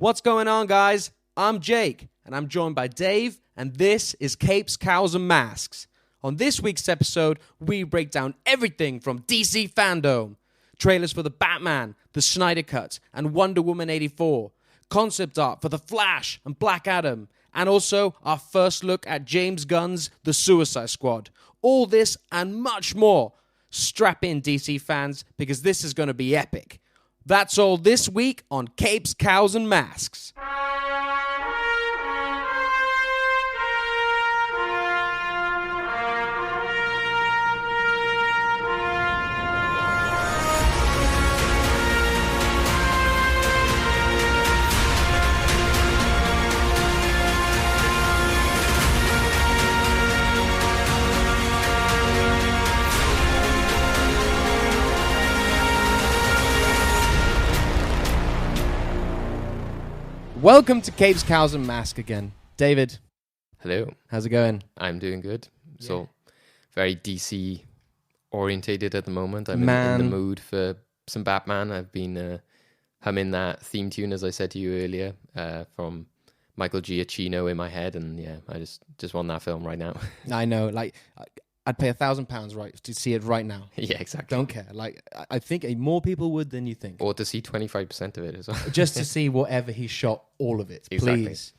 What's going on, guys? I'm Jake, and I'm joined by Dave, and this is Capes, Cows, and Masks. On this week's episode, we break down everything from DC FanDome, trailers for the Batman, the Snyder Cut, and Wonder Woman 84, concept art for The Flash and Black Adam, and also our first look at James Gunn's The Suicide Squad. All this and much more. Strap in, DC fans, because this is going to be epic. That's all this week on Capes, Cows, and Masks. Welcome to Capes, Cows, and Mask again. David. Hello. How's it going? I'm doing good. So, very DC orientated at the moment. I'm in the mood for some Batman. I've been humming that theme tune, as I said to you earlier, from Michael Giacchino in my head. And yeah, I just want that film right now. I know. Like, I'd pay £1,000 right to see it right now. Yeah, exactly. Don't care. Like, I think more people would than you think. Or to see 25% of it as well. Just to see whatever he shot, all of it, exactly. Please.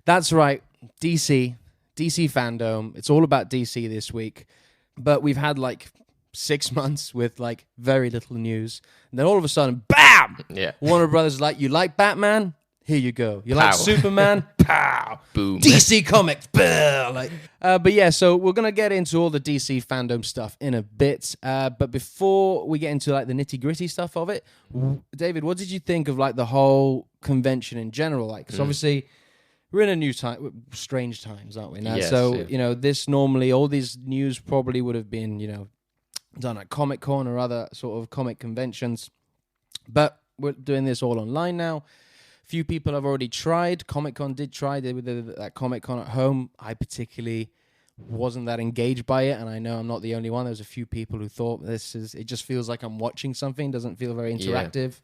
That's right. DC FanDome. It's all about DC this week. But we've had like 6 months with like very little news. And then all of a sudden, BAM! Yeah. Warner Brothers is like, you like Batman? Here you go. You like Superman? Pow! Boom. DC Comics. But yeah, so we're going to get into all the DC FanDome stuff in a bit. But before we get into like the nitty gritty stuff of it, David, what did you think of like the whole convention in general? Like, because obviously we're in a new time, strange times, aren't we now? Yes, so, yeah. you know, this normally, all these news probably would have been, you know, done at Comic-Con or other sort of comic conventions. But we're doing this all online now. Few people have already tried. Comic-Con did try. They did that Comic-Con at home. I particularly wasn't that engaged by it, and I know I'm not the only one. There's a few people who thought it just feels like I'm watching something. Doesn't feel very interactive.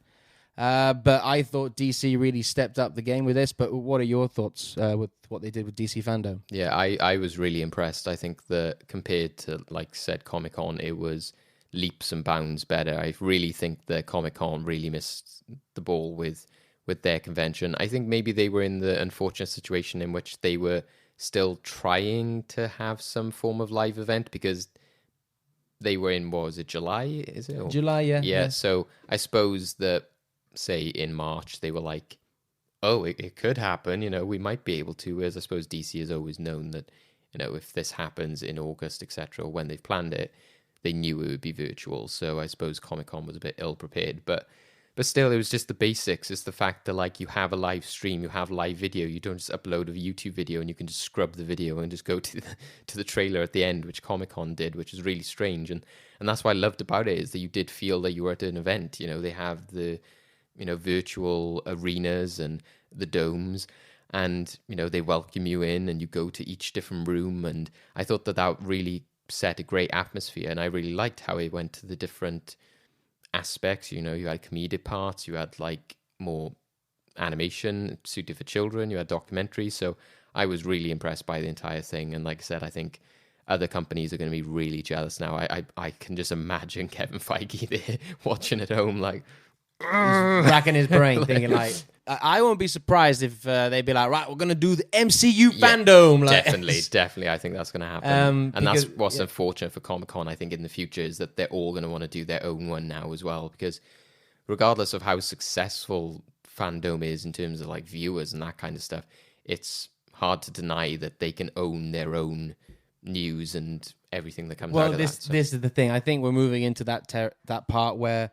Yeah. But I thought DC really stepped up the game with this. But what are your thoughts with what they did with DC FanDome? Yeah, I was really impressed. I think that compared to, like said, Comic-Con, it was leaps and bounds better. I really think that Comic-Con really missed the ball with their convention. I think maybe they were in the unfortunate situation in which they were still trying to have some form of live event because they were in, what was it, July? Is it? July, yeah. Yeah, so I suppose that, say, in March, they were like, oh, it could happen, you know, we might be able to, whereas I suppose DC has always known that, you know, if this happens in August, etc., when they've planned it, they knew it would be virtual. So I suppose Comic-Con was a bit ill-prepared, but still, it was just the basics. It's the fact that, like, you have a live stream, you have live video. You don't just upload a YouTube video and you can just scrub the video and just go to the trailer at the end, which Comic-Con did, which is really strange. And that's what I loved about it, is that you did feel that you were at an event. You know, they have the, you know, virtual arenas and the domes, and, you know, they welcome you in and you go to each different room. And I thought that really set a great atmosphere, and I really liked how it went to the different aspects. You know, you had comedic parts, you had like more animation suited for children, you had documentaries. So I was really impressed by the entire thing. And like I said, I think other companies are going to be really jealous now. I can just imagine Kevin Feige there watching at home, like racking his brain, thinking like, I won't be surprised if they'd be like, right, we're going to do the MCU FanDome. Like, definitely. I think that's going to happen. And that's what's unfortunate for Comic-Con, I think, in the future, is that they're all going to want to do their own one now as well. Because regardless of how successful FanDome is in terms of like viewers and that kind of stuff, it's hard to deny that they can own their own news and everything that comes out of that. So. This is the thing. I think we're moving into that part where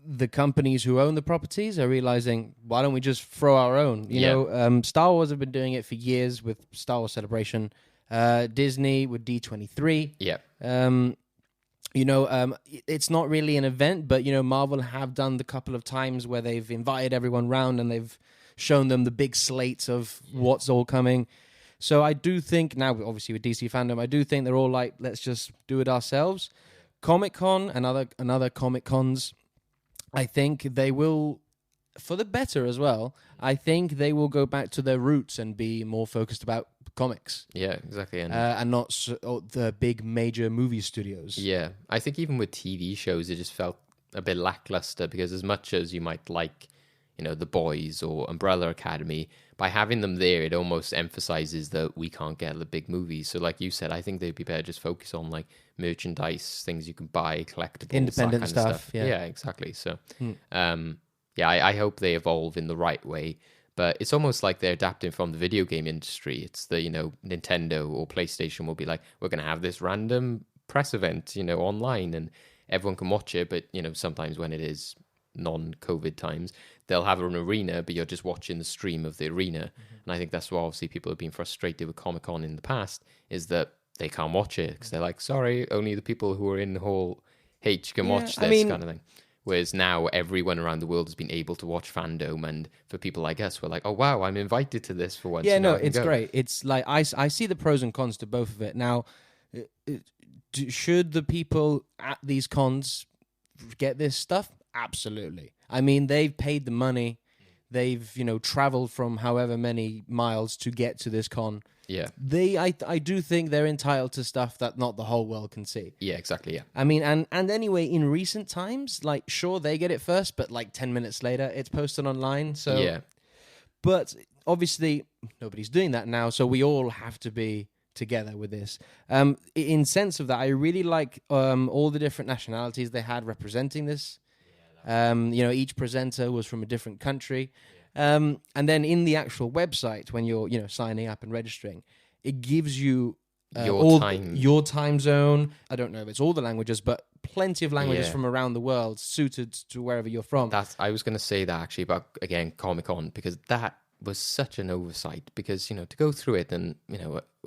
the companies who own the properties are realizing, why don't we just throw our own? You know, Star Wars have been doing it for years with Star Wars Celebration. Disney with D23. Yeah. You know, it's not really an event, but, you know, Marvel have done the couple of times where they've invited everyone round and they've shown them the big slate of what's all coming. So I do think now, obviously with DC FanDome, I do think they're all like, let's just do it ourselves. Comic-Con and other Comic-Cons, I think they will for the better as well. I think they will go back to their roots and be more focused about comics. Yeah, exactly. And not the big major movie studios. Yeah, I think even with TV shows, it just felt a bit lackluster because as much as you might like, The Boys or Umbrella Academy, by having them there, it almost emphasizes that we can't get the big movies. So like you said, I think they'd be better just focus on like merchandise, things you can buy, collectibles, independent that kind of stuff. Yeah, exactly. So, I hope they evolve in the right way. But it's almost like they're adapting from the video game industry. It's the, Nintendo or PlayStation will be like, we're going to have this random press event, online and everyone can watch it. But, sometimes when it is non-COVID times, they'll have an arena, but you're just watching the stream of the arena. And I think that's why obviously people have been frustrated with Comic-Con in the past, is that they can't watch it because they're like, sorry, only the people who are in Hall H can watch this kind of thing. Whereas now everyone around the world has been able to watch FanDome, and for people like us, we're like, oh wow, I'm invited to this for once. Yeah, no, it's great. It's like I see the pros and cons to both of it. Now, should the people at these cons get this stuff? Absolutely. I mean, they've paid the money. They've, traveled from however many miles to get to this con. Yeah. I do think they're entitled to stuff that not the whole world can see. Yeah, exactly, yeah. I mean, and anyway, in recent times, like, sure, they get it first, but like 10 minutes later, it's posted online. So, yeah. But obviously, nobody's doing that now, so we all have to be together with this. In sense of that, I really like all the different nationalities they had representing this. Each presenter was from a different country. And then in the actual website, when you're, signing up and registering, it gives you your time zone. I don't know if it's all the languages, but plenty of languages from around the world suited to wherever you're from. I was going to say that actually about, again, Comic-Con, because that was such an oversight because, to go through it and,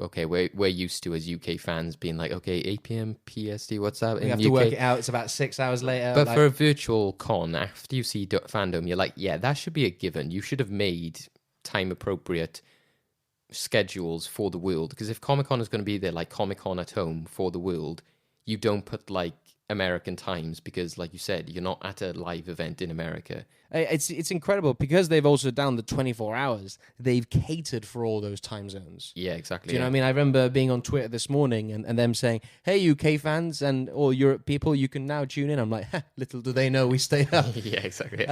okay, we're used to as UK fans being like, okay, 8 p.m. PST, what's that? You have to work it out. It's about 6 hours later. But for a virtual con, after you see FanDome, you're like, yeah, that should be a given. You should have made time appropriate schedules for the world. Because if Comic-Con is going to be there like Comic-Con at home for the world, you don't put like American times because, like you said, you're not at a live event in America. It's incredible because they've also done the 24 hours. They've catered for all those time zones. Yeah, exactly. Do you know what I mean? I remember being on Twitter this morning and them saying, hey, UK fans and all Europe people, you can now tune in. I'm like, little do they know we stayed up. Yeah, exactly.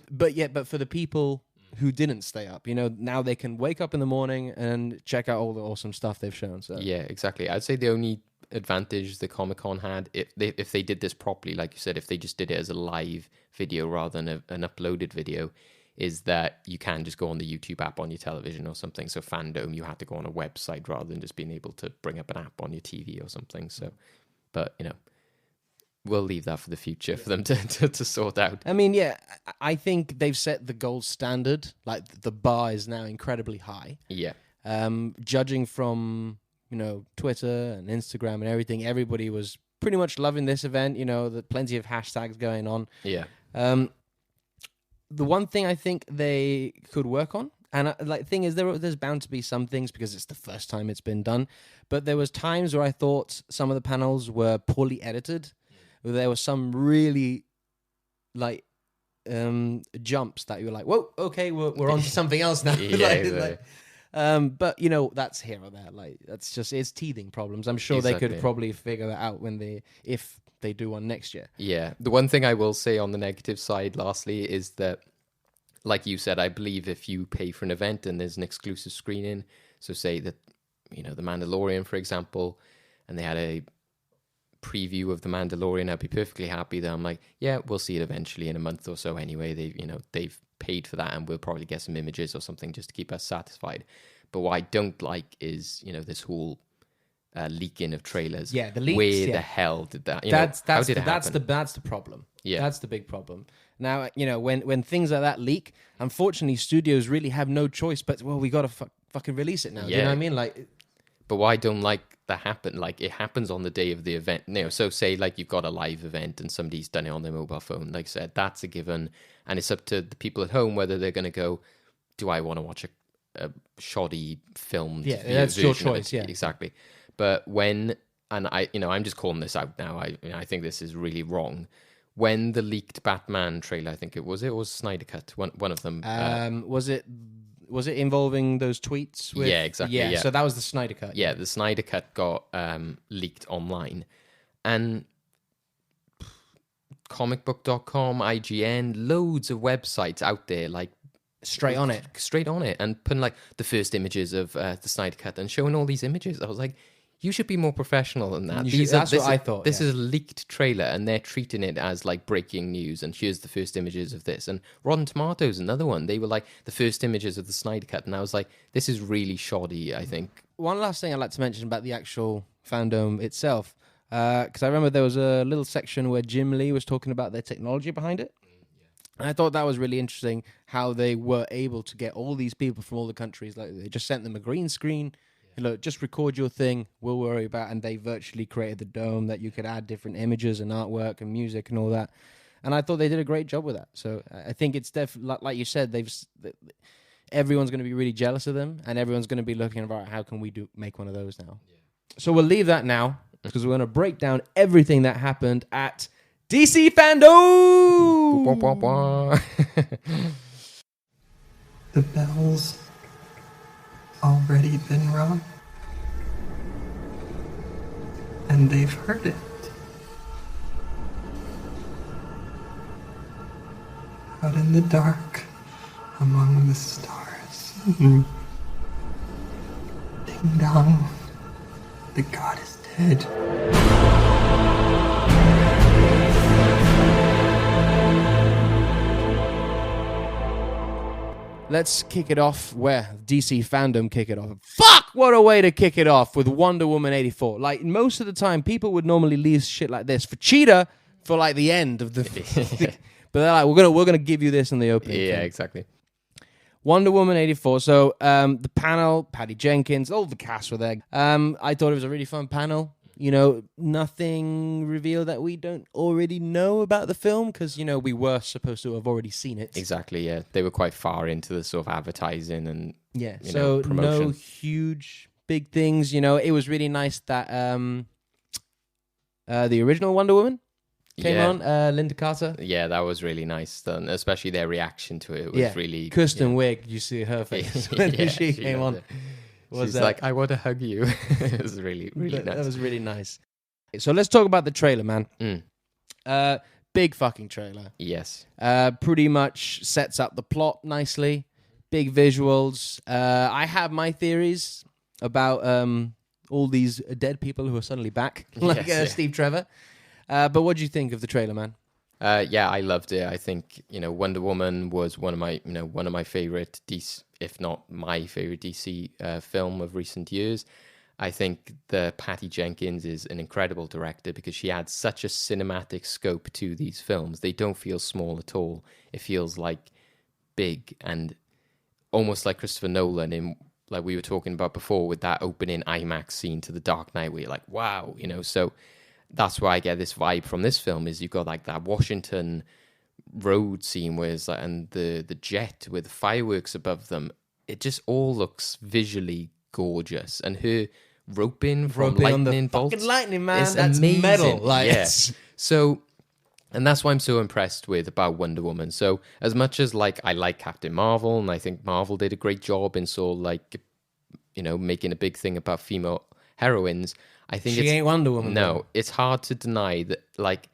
But for the people who didn't stay up, now they can wake up in the morning and check out all the awesome stuff they've shown. So yeah, exactly. I'd say the only advantage the Comic-Con had, if they did this properly, like you said, if they just did it as a live video rather than an uploaded video, is that you can just go on the YouTube app on your television or something. So FanDome, you had to go on a website rather than just being able to bring up an app on your TV or something. So, but we'll leave that for the future for them to sort out. I mean, yeah, I think they've set the gold standard. Like the bar is now incredibly high. Yeah. Judging from Twitter and Instagram and everything, everybody was pretty much loving this event. Plenty of hashtags going on. Yeah. The one thing I think they could work on, and thing is, there's bound to be some things because it's the first time it's been done, but there was times where I thought some of the panels were poorly edited. There were some really jumps that you were like, whoa, okay, we're on to something else now. Yeah, exactly. But that's here or there. Like it's teething problems. I'm sure they could probably figure that out if they do one next year. Yeah. The one thing I will say on the negative side, lastly, is that, like you said, I believe if you pay for an event and there's an exclusive screening, so say that The Mandalorian, for example, and they had a preview of The Mandalorian, I'd be perfectly happy that I'm like, yeah, we'll see it eventually in a month or so anyway. They've paid for that and we'll probably get some images or something just to keep us satisfied. But what I don't like is, this whole leaking of trailers. Yeah, the leaks. Where the hell did that? That's the problem. Yeah, that's the big problem. Now, when things like that leak, unfortunately, studios really have no choice. But we got to fucking release it now. Yeah. Do you know what I mean? Like, but what I don't like that happen, like it happens on the day of the event. So say like you've got a live event and somebody's done it on their mobile phone. Like I said, that's a given, and it's up to the people at home whether they're going to go, do I want to watch a shoddy filmed? Yeah, that's your choice. Yeah, exactly. But I'm just calling this out now. I think this is really wrong. when the leaked Batman trailer, I think it was Snyder Cut, one of them. Was it involving those tweets? With, yeah, exactly. Yeah, so that was the Snyder Cut. Yeah, the Snyder Cut got leaked online. And comicbook.com, IGN, loads of websites out there, like, straight on it, and putting like the first images of the Snyder Cut and showing all these images. I was like, you should be more professional than that. That's what I thought. This is a leaked trailer, and they're treating it as like breaking news. And here's the first images of this. And Rotten Tomatoes, another one. They were like the first images of the Snyder Cut, and I was like, this is really shoddy. I think. One last thing I'd like to mention about the actual FanDome itself, because I remember there was a little section where Jim Lee was talking about their technology behind it. And I thought that was really interesting how they were able to get all these people from all the countries. Like they just sent them a green screen. Just record your thing. We'll worry about. And they virtually created the dome that you could add different images and artwork and music and all that. And I thought they did a great job with that. So I think it's definitely, like you said, everyone's going to be really jealous of them, and everyone's going to be looking about how can we make one of those now. Yeah. So we'll leave that now because we're going to break down everything that happened at DC FanDome. The bells already been rung, and they've heard it. Out in the dark, among the stars. Ding dong, the god is dead. Let's kick it off where DC FanDome kick it off. Fuck! What a way to kick it off with Wonder Woman 84. Like, most of the time, people would normally leave shit like this for Cheetah for, like, the end of the... But they're like, we're gonna give you this in the opening. Yeah, film. Exactly. Wonder Woman 84. So, the panel, Patty Jenkins, all the cast were there. I thought it was a really fun panel. Nothing revealed that we don't already know about the film because, we were supposed to have already seen it. Exactly, yeah. They were quite far into the sort of advertising and promotion. No huge, big things. It was really nice that the original Wonder Woman came on, Linda Carter. Yeah, that was really nice done, especially their reaction to it was really... Kirsten Wiig, you see her face when she came on. She's like, I want to hug you. It was really, really nice. That was really nice. So let's talk about the trailer, man. Big fucking trailer. Yes. Pretty much sets up the plot nicely. Big visuals. I have my theories about all these dead people who are suddenly back, like Steve Trevor. But what do you think of the trailer, man? Yeah, I loved it. I think Wonder Woman was one of my favorite DC, if not my favorite DC film of recent years. I think Patty Jenkins is an incredible director because she adds such a cinematic scope to these films. They don't feel small at all. It feels like big and almost like Christopher Nolan in, like we were talking about before, with that opening IMAX scene to The Dark Knight where you're like, wow, so that's why I get this vibe from this film is you've got like that Washington road scene where it's like, and the jet with fireworks above them. It just all looks visually gorgeous, and her roping from lightning bolts, lightning, man, is that's amazing. Metal. Like, yes. So, and that's why I'm so impressed about Wonder Woman. So, as much as like I like Captain Marvel, and I think Marvel did a great job in sort of like making a big thing about female heroines. I think she ain't Wonder Woman. No, though. It's hard to deny that, like,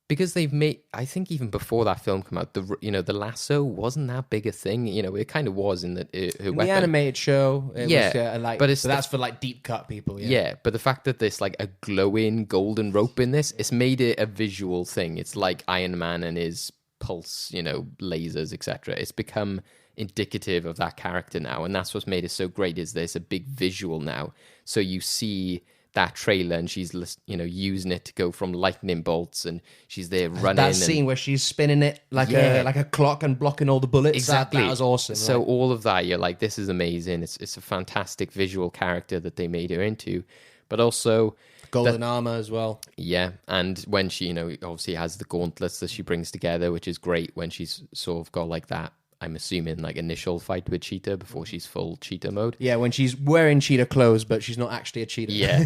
because they've made. I think even before that film came out, the lasso wasn't that big a thing. It kind of was in the animated show. It was, but that's for like deep cut people. Yeah, but the fact that there's like a glowing golden rope in this, it's made it a visual thing. It's like Iron Man and his pulse, lasers, etc. It's become indicative of that character now, and that's what's made it so great. Is there's a big visual now, so you see that trailer and she's using it to go from lightning bolts, and she's there running. That scene where she's spinning it like a clock and blocking all the bullets. Exactly, that was awesome. So right? all of that, you're like, this is amazing. It's a fantastic visual character that they made her into, but also golden armor as well. Yeah, and when she obviously has the gauntlets that she brings together, which is great when she's sort of got like that. I'm assuming like initial fight with Cheetah before she's full Cheetah mode. Yeah, when she's wearing Cheetah clothes, but she's not actually a Cheetah. Yeah.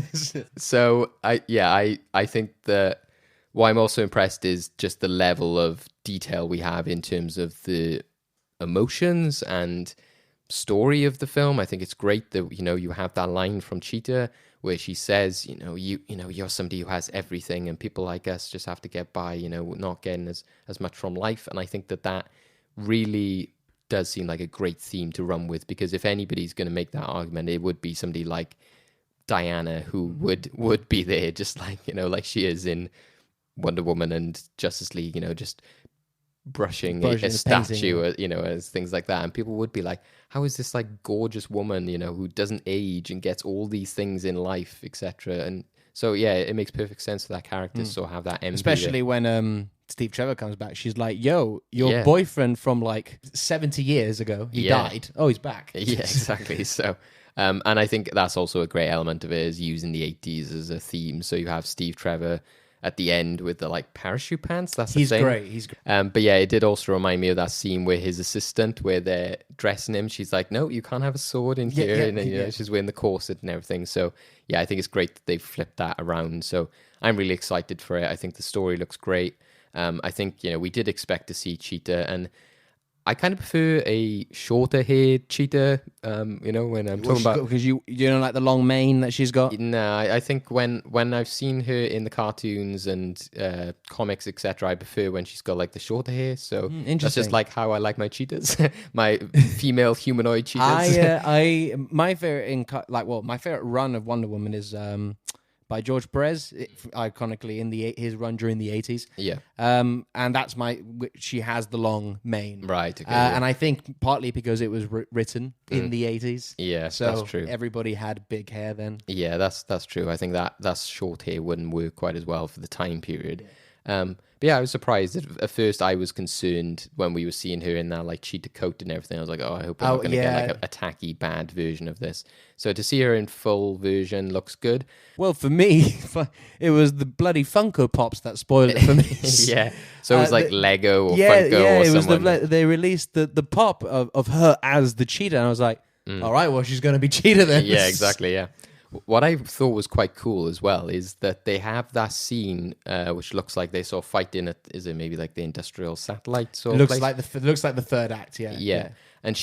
So I think that what I'm also impressed is just the level of detail we have in terms of the emotions and story of the film. I think it's great that, you know, you have that line from Cheetah where she says, you're somebody who has everything and people like us just have to get by, you know, not getting as much from life. And I think that really does seem like a great theme to run with, because if anybody's going to make that argument, it would be somebody like Diana, who would be there just like, you know, like she is in Wonder Woman and Justice League, you know, just brushing a statue, you know, as things like that. And people would be like, how is this like gorgeous woman, you know, who doesn't age and gets all these things in life, etc. And so, yeah, it makes perfect sense for that character to sort of have that envy. Especially when Steve Trevor comes back, she's like, yo, your boyfriend from like 70 years ago, he died. Oh, he's back. Yeah, exactly. So, and I think that's also a great element of it, is using the 80s as a theme. So you have Steve Trevor at the end with the like parachute pants. That's the thing. He's great. But yeah, it did also remind me of that scene where his assistant, where they're dressing him, she's like, no, you can't have a sword in here. And you know, she's wearing the corset and everything. So yeah, I think it's great that they've flipped that around. So I'm really excited for it. I think the story looks great. I think, you know, we did expect to see Cheetah, and I kind of prefer a shorter haired Cheetah, you know, when I'm talking about... Because you don't like the long mane that she's got? No, I think when I've seen her in the cartoons and comics, etc., I prefer when she's got like the shorter hair. So that's just like how I like my cheetahs, my female humanoid cheetahs. My favorite run of Wonder Woman is... by George Perez, iconically in his run during the 80s. Yeah. And that's she has the long mane. Right. Okay, And I think partly because it was written in the 80s. Yeah, so that's true. Everybody had big hair then. Yeah, that's true. I think that short hair wouldn't work quite as well for the time period. But yeah, I was surprised. At first, I was concerned when we were seeing her in that like cheetah coat and everything. I was like, oh, I hope I'm not going to get like a tacky, bad version of this. So to see her in full version looks good. Well, for me, it was the bloody Funko Pops that spoiled it for me. Yeah. So it was like Lego or Funko or someone. It was they released the pop of her as the cheetah, and I was like, all right, well, she's going to be Cheetah then. Yeah, exactly, yeah. What I thought was quite cool as well is that they have that scene, which looks like they sort of fight in is it maybe like the industrial satellite sort of place? Looks like the third act, yeah. Yeah. And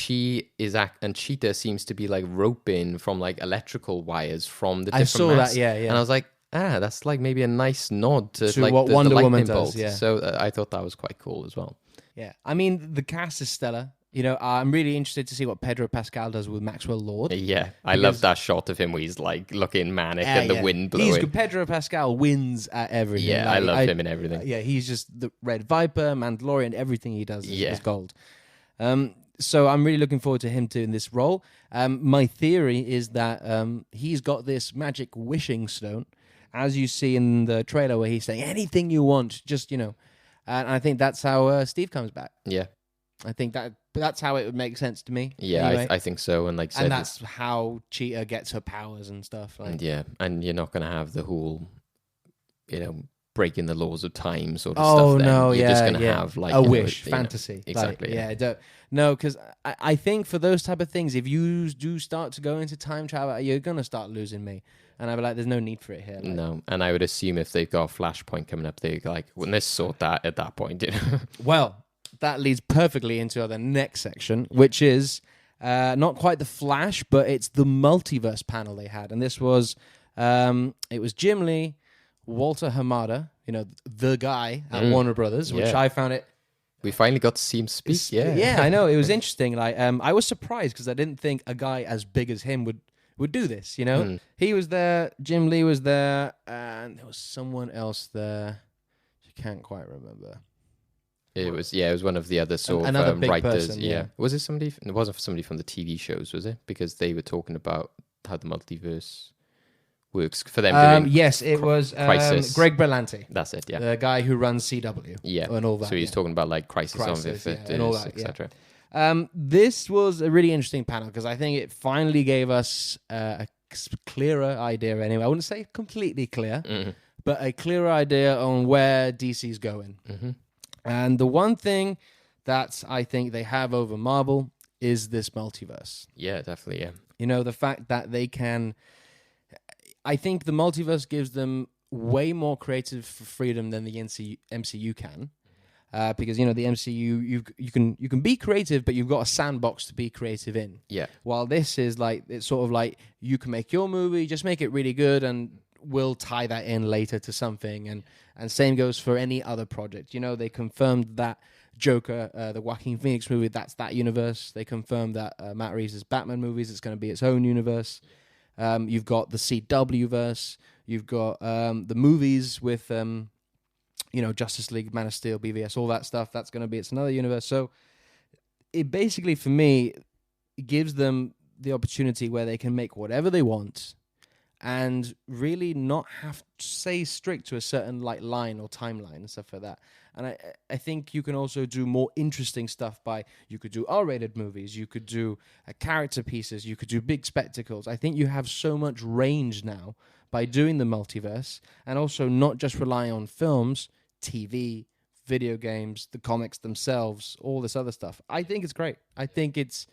and Cheetah seems to be like roping from like electrical wires from the different masts. That, yeah. And I was like, that's like maybe a nice nod to like what the Wonder Woman bolt. does, yeah. So I thought that was quite cool as well. Yeah. I mean, the cast is stellar. You know, I'm really interested to see what Pedro Pascal does with Maxwell Lord. Yeah, I love that shot of him where he's like looking manic and the wind blowing. Pedro Pascal wins at everything. Yeah, I love him in everything. He's just the Red Viper, Mandalorian, everything he does is gold. So I'm really looking forward to him doing this role. My theory is that he's got this magic wishing stone, as you see in the trailer where he's saying, anything you want, just, you know. And I think that's how Steve comes back. Yeah. I think that's how it would make sense to me. Yeah, anyway. I think so. And like, and that's how Cheetah gets her powers and stuff. Like. And you're not going to have the whole, you know, breaking the laws of time sort of stuff. Then. No, you're just going to have like a wish, fantasy. Exactly. Like, no, because I think for those type of things, if you do start to go into time travel, you're going to start losing me. And I'd be like, there's no need for it here. Like. No, and I would assume if they've got a Flashpoint coming up, they're like, wouldn't they sort that at that point? You know? Well, that leads perfectly into the next section, which is not quite the Flash, but it's the multiverse panel they had. And this was, it was Jim Lee, Walter Hamada, you know, the guy at Warner Brothers, which I found it. We finally got to see him speak. Yeah, I know. It was interesting. Like, I was surprised because I didn't think a guy as big as him would do this, you know? He was there, Jim Lee was there, and there was someone else there. I can't quite remember. It was one of the other sort of writers. Person, was it somebody? It wasn't somebody from the TV shows, was it? Because they were talking about how the multiverse works for them. Yes, it was Greg Berlanti. That's it. Yeah, the guy who runs CW. Yeah, and all that. So he's talking about like Crisis on Infinite and all that, etc. This was a really interesting panel because I think it finally gave us a clearer idea. Anyway, I wouldn't say completely clear, but a clearer idea on where DC's going. And the one thing that I think they have over Marvel is this multiverse. Yeah, definitely, yeah. You know, the fact that they can... I think the multiverse gives them way more creative freedom than the MCU can. Because the MCU, you can be creative, but you've got a sandbox to be creative in. Yeah. While this is like, it's sort of like, you can make your movie, just make it really good, and we'll tie that in later to something. And same goes for any other project. They confirmed that Joker, the Joaquin Phoenix movie, that's that universe. They confirmed that Matt Reeves' Batman movies, it's going to be its own universe. You've got the CW verse. You've got the movies with Justice League, Man of Steel, BVS, all that stuff. That's going to be, it's another universe. So it basically, for me, gives them the opportunity where they can make whatever they want and really not have to stay strict to a certain line or timeline and stuff like that. And I think you can also do more interesting stuff you could do R-rated movies, you could do character pieces, you could do big spectacles. I think you have so much range now by doing the multiverse, and also not just relying on films, TV, video games, the comics themselves, all this other stuff. I think it's great. I think it's,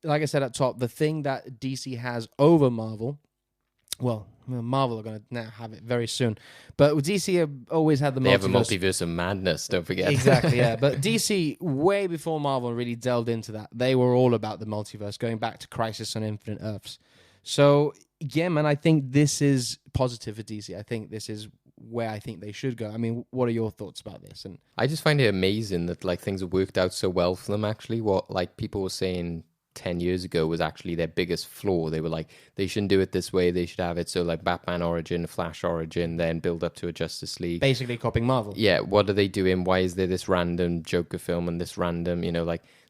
like I said at top, the thing that DC has over Marvel. Well, Marvel are going to now have it very soon. But DC have always had the multiverse. They have a multiverse of madness, don't forget. Exactly, yeah. But DC, way before Marvel really delved into that, they were all about the multiverse, going back to Crisis on Infinite Earths. So, yeah, man, I think this is positive for DC. I think this is where I think they should go. I mean, what are your thoughts about this? And I just find it amazing that things have worked out so well for them. Actually, what people were saying 10 years ago was actually their biggest flaw. They were like, they shouldn't do it this way. They should have it so Batman origin, Flash origin, then build up to a Justice League. Basically copying Marvel. Yeah. What are they doing? Why is there this random Joker film and this random,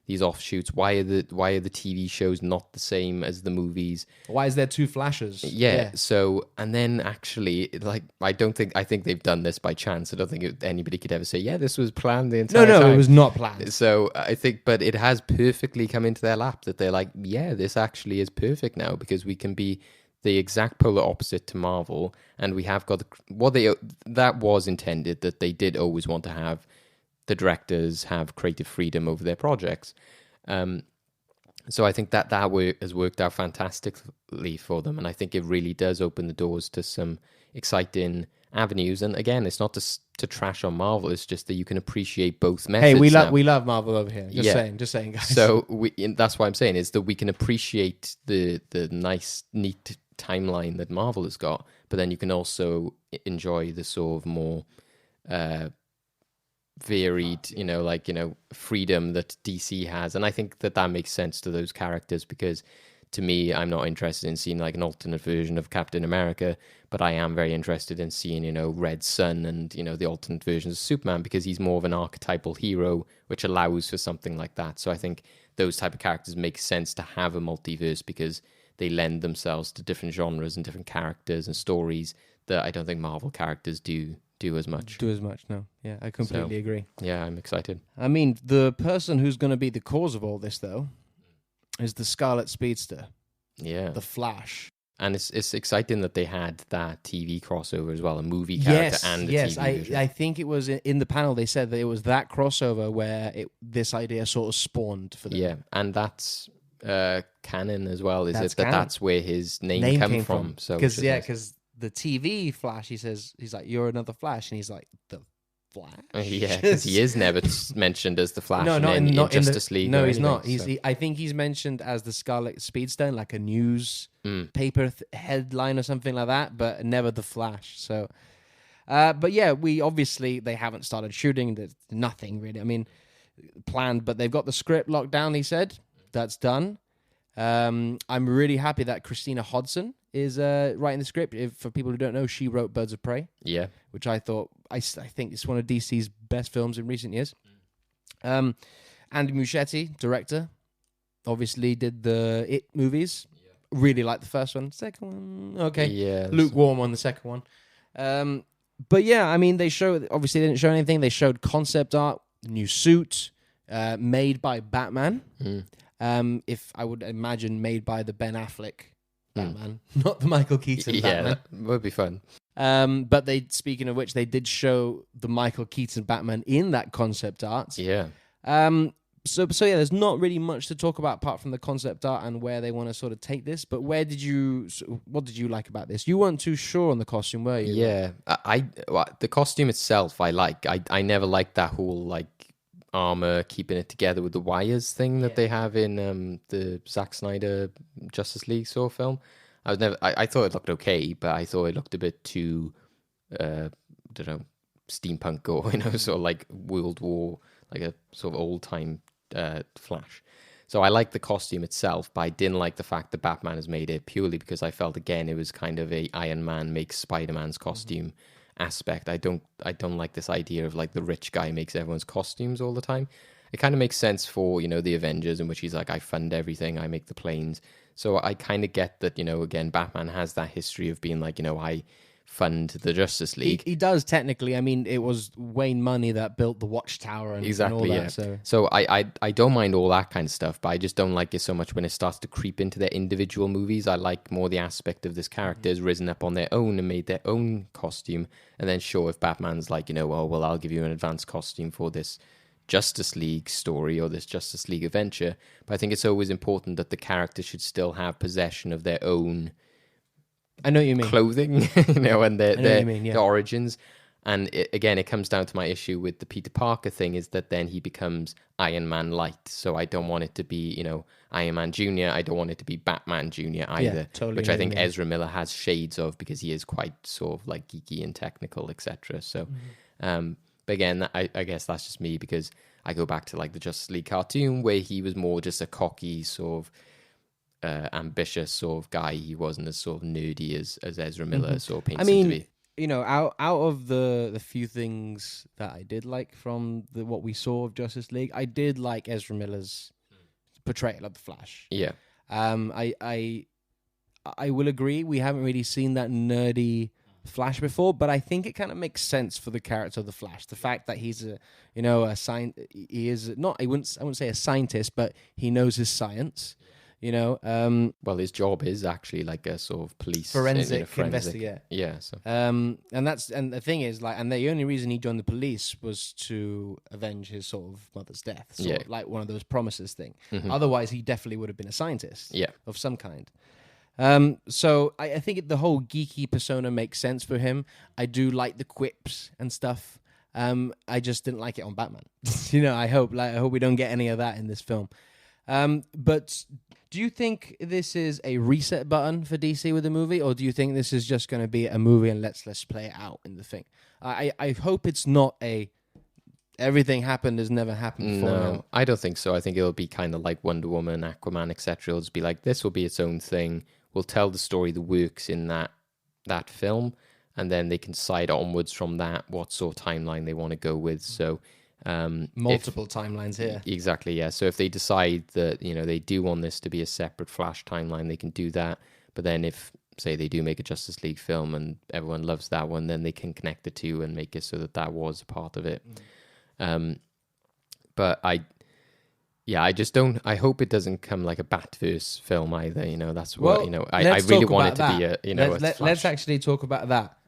these offshoots? Why are the TV shows not the same as the movies? Why is there two Flashes? Yeah. So, and then actually, I think they've done this by chance. I don't think anybody could ever say, yeah, this was planned the entire time. No, it was not planned. So I think, but it has perfectly come into their lap that they're like, yeah, this actually is perfect now, because we can be the exact polar opposite to Marvel, and we have got that was intended, that they did always want to have the directors have creative freedom over their projects. So I think that has worked out fantastically for them. And I think it really does open the doors to some exciting avenues. And again, it's not to trash on Marvel. It's just that you can appreciate both methods. Hey, we love Marvel over here. Just saying, guys. So that's what I'm saying, is that we can appreciate the nice, neat timeline that Marvel has got, but then you can also enjoy the sort of more varied, freedom that DC has. And I think that makes sense to those characters, because to me, I'm not interested in seeing an alternate version of Captain America, but I am very interested in seeing, Red Sun and, the alternate versions of Superman, because he's more of an archetypal hero, which allows for something like that. So I think those type of characters make sense to have a multiverse, because they lend themselves to different genres and different characters and stories that I don't think Marvel characters do as much. No. Yeah, I completely agree. Yeah, I'm excited. I mean, the person who's going to be the cause of all this, though, is the Scarlet Speedster. Yeah. The Flash. And it's exciting that they had that TV crossover as well, a movie character and a TV version. I think it was in the panel, they said that it was that crossover where this idea sort of spawned for them. Yeah, and that's canon as well. That's where his name came from? So because the TV Flash, he's like, you're another Flash, and he's like, the Flash. Yeah, because he is never mentioned as the Flash. No, in Justice League. No, he's not. I think he's mentioned as the Scarlet Speedster in a news paper headline or something like that, but never the Flash. So, but yeah, they haven't started shooting. There's nothing really. I mean, planned, but they've got the script locked down. He said that's done. I'm really happy that Christina Hodson is writing the script. For people who don't know, she wrote Birds of Prey. Yeah, which I think it's one of DC's best films in recent years. Andy Muschietti, director, obviously did the It movies. Yeah. Really liked the first one. Second one, okay. Yeah, lukewarm on the second one. But yeah, I mean, they didn't show anything. They showed concept art, new suit, made by Batman. If I would imagine made by the Ben Affleck Batman, not the Michael Keaton Batman. Yeah, that would be fun. But speaking of which, they did show the Michael Keaton Batman in that concept art. Yeah. So yeah, there's not really much to talk about apart from the concept art and where they want to sort of take this. But what did you like about this? You weren't too sure on the costume, were you? Yeah, the costume itself, I like. I never liked that whole like armor keeping it together with the wires thing that they have in the Zack Snyder Justice League film. I thought it looked okay, but I thought it looked a bit too, I don't know, steampunk or sort of like World War, like a sort of old time Flash. So I liked the costume itself, but I didn't like the fact that Batman has made it purely because I felt again it was kind of a Iron Man makes Spider-Man's costume aspect. I don't like this idea of like the rich guy makes everyone's costumes all the time. It kind of makes sense for the Avengers, in which he's like, I fund everything, I make the planes. So I kind of get that, again, Batman has that history of being like, I fund the Justice League. He does technically. I mean, it was Wayne Money that built the Watchtower and, exactly, and all that. Yeah. So I don't mind all that kind of stuff, but I just don't like it so much when it starts to creep into their individual movies. I like more the aspect of this character has risen up on their own and made their own costume, and then sure, if Batman's like, well, I'll give you an advanced costume for this Justice League story or this Justice League adventure. But I think it's always important that the character should still have possession of their own I know what you mean. clothing, and their origins. And again, it comes down to my issue with the Peter Parker thing is that then he becomes Iron Man Light. So I don't want it to be, Iron Man Jr. I don't want it to be Batman Jr. either, Yeah, totally which I think Ezra Miller has shades of because he is quite sort of like geeky and technical, etc. So, but again, I guess that's just me because I go back to like the Justice League cartoon where he was more just a cocky sort of ambitious sort of guy. He wasn't as sort of nerdy as Ezra Miller sort of paints him to be. Out of the few things that I did like from what we saw of Justice League, I did like Ezra Miller's portrayal of the Flash. Yeah. I will agree we haven't really seen that nerdy Flash before, but I think it kind of makes sense for the character of the Flash. The fact that he's he is not, I wouldn't say a scientist, but he knows his science. Well, his job is actually like a sort of police forensic investigator. Yeah. So. And the thing is, like, and the only reason he joined the police was to avenge his sort of mother's death, sort of like one of those promises thing. Otherwise, he definitely would have been a scientist, of some kind. So I think the whole geeky persona makes sense for him. I do like the quips and stuff. I just didn't like it on Batman. I hope we don't get any of that in this film. But do you think this is a reset button for DC with the movie, or do you think this is just going to be a movie and let's play it out in the thing? I hope it's not everything happened has never happened before. No, I don't think so. I think it'll be kind of like Wonder Woman, Aquaman, etc. It'll just be like, this will be its own thing. We'll tell the story that works in that film, and then they can decide onwards from that what sort of timeline they want to go with. So multiple timelines here. Exactly, yeah. So if they decide that they do want this to be a separate Flash timeline, they can do that. But then if, say, they do make a Justice League film and everyone loves that one, then they can connect the two and make it so that was a part of it. But I just don't. I hope it doesn't come like a Batverse film either. That's what I really want it to be a let's actually talk about that.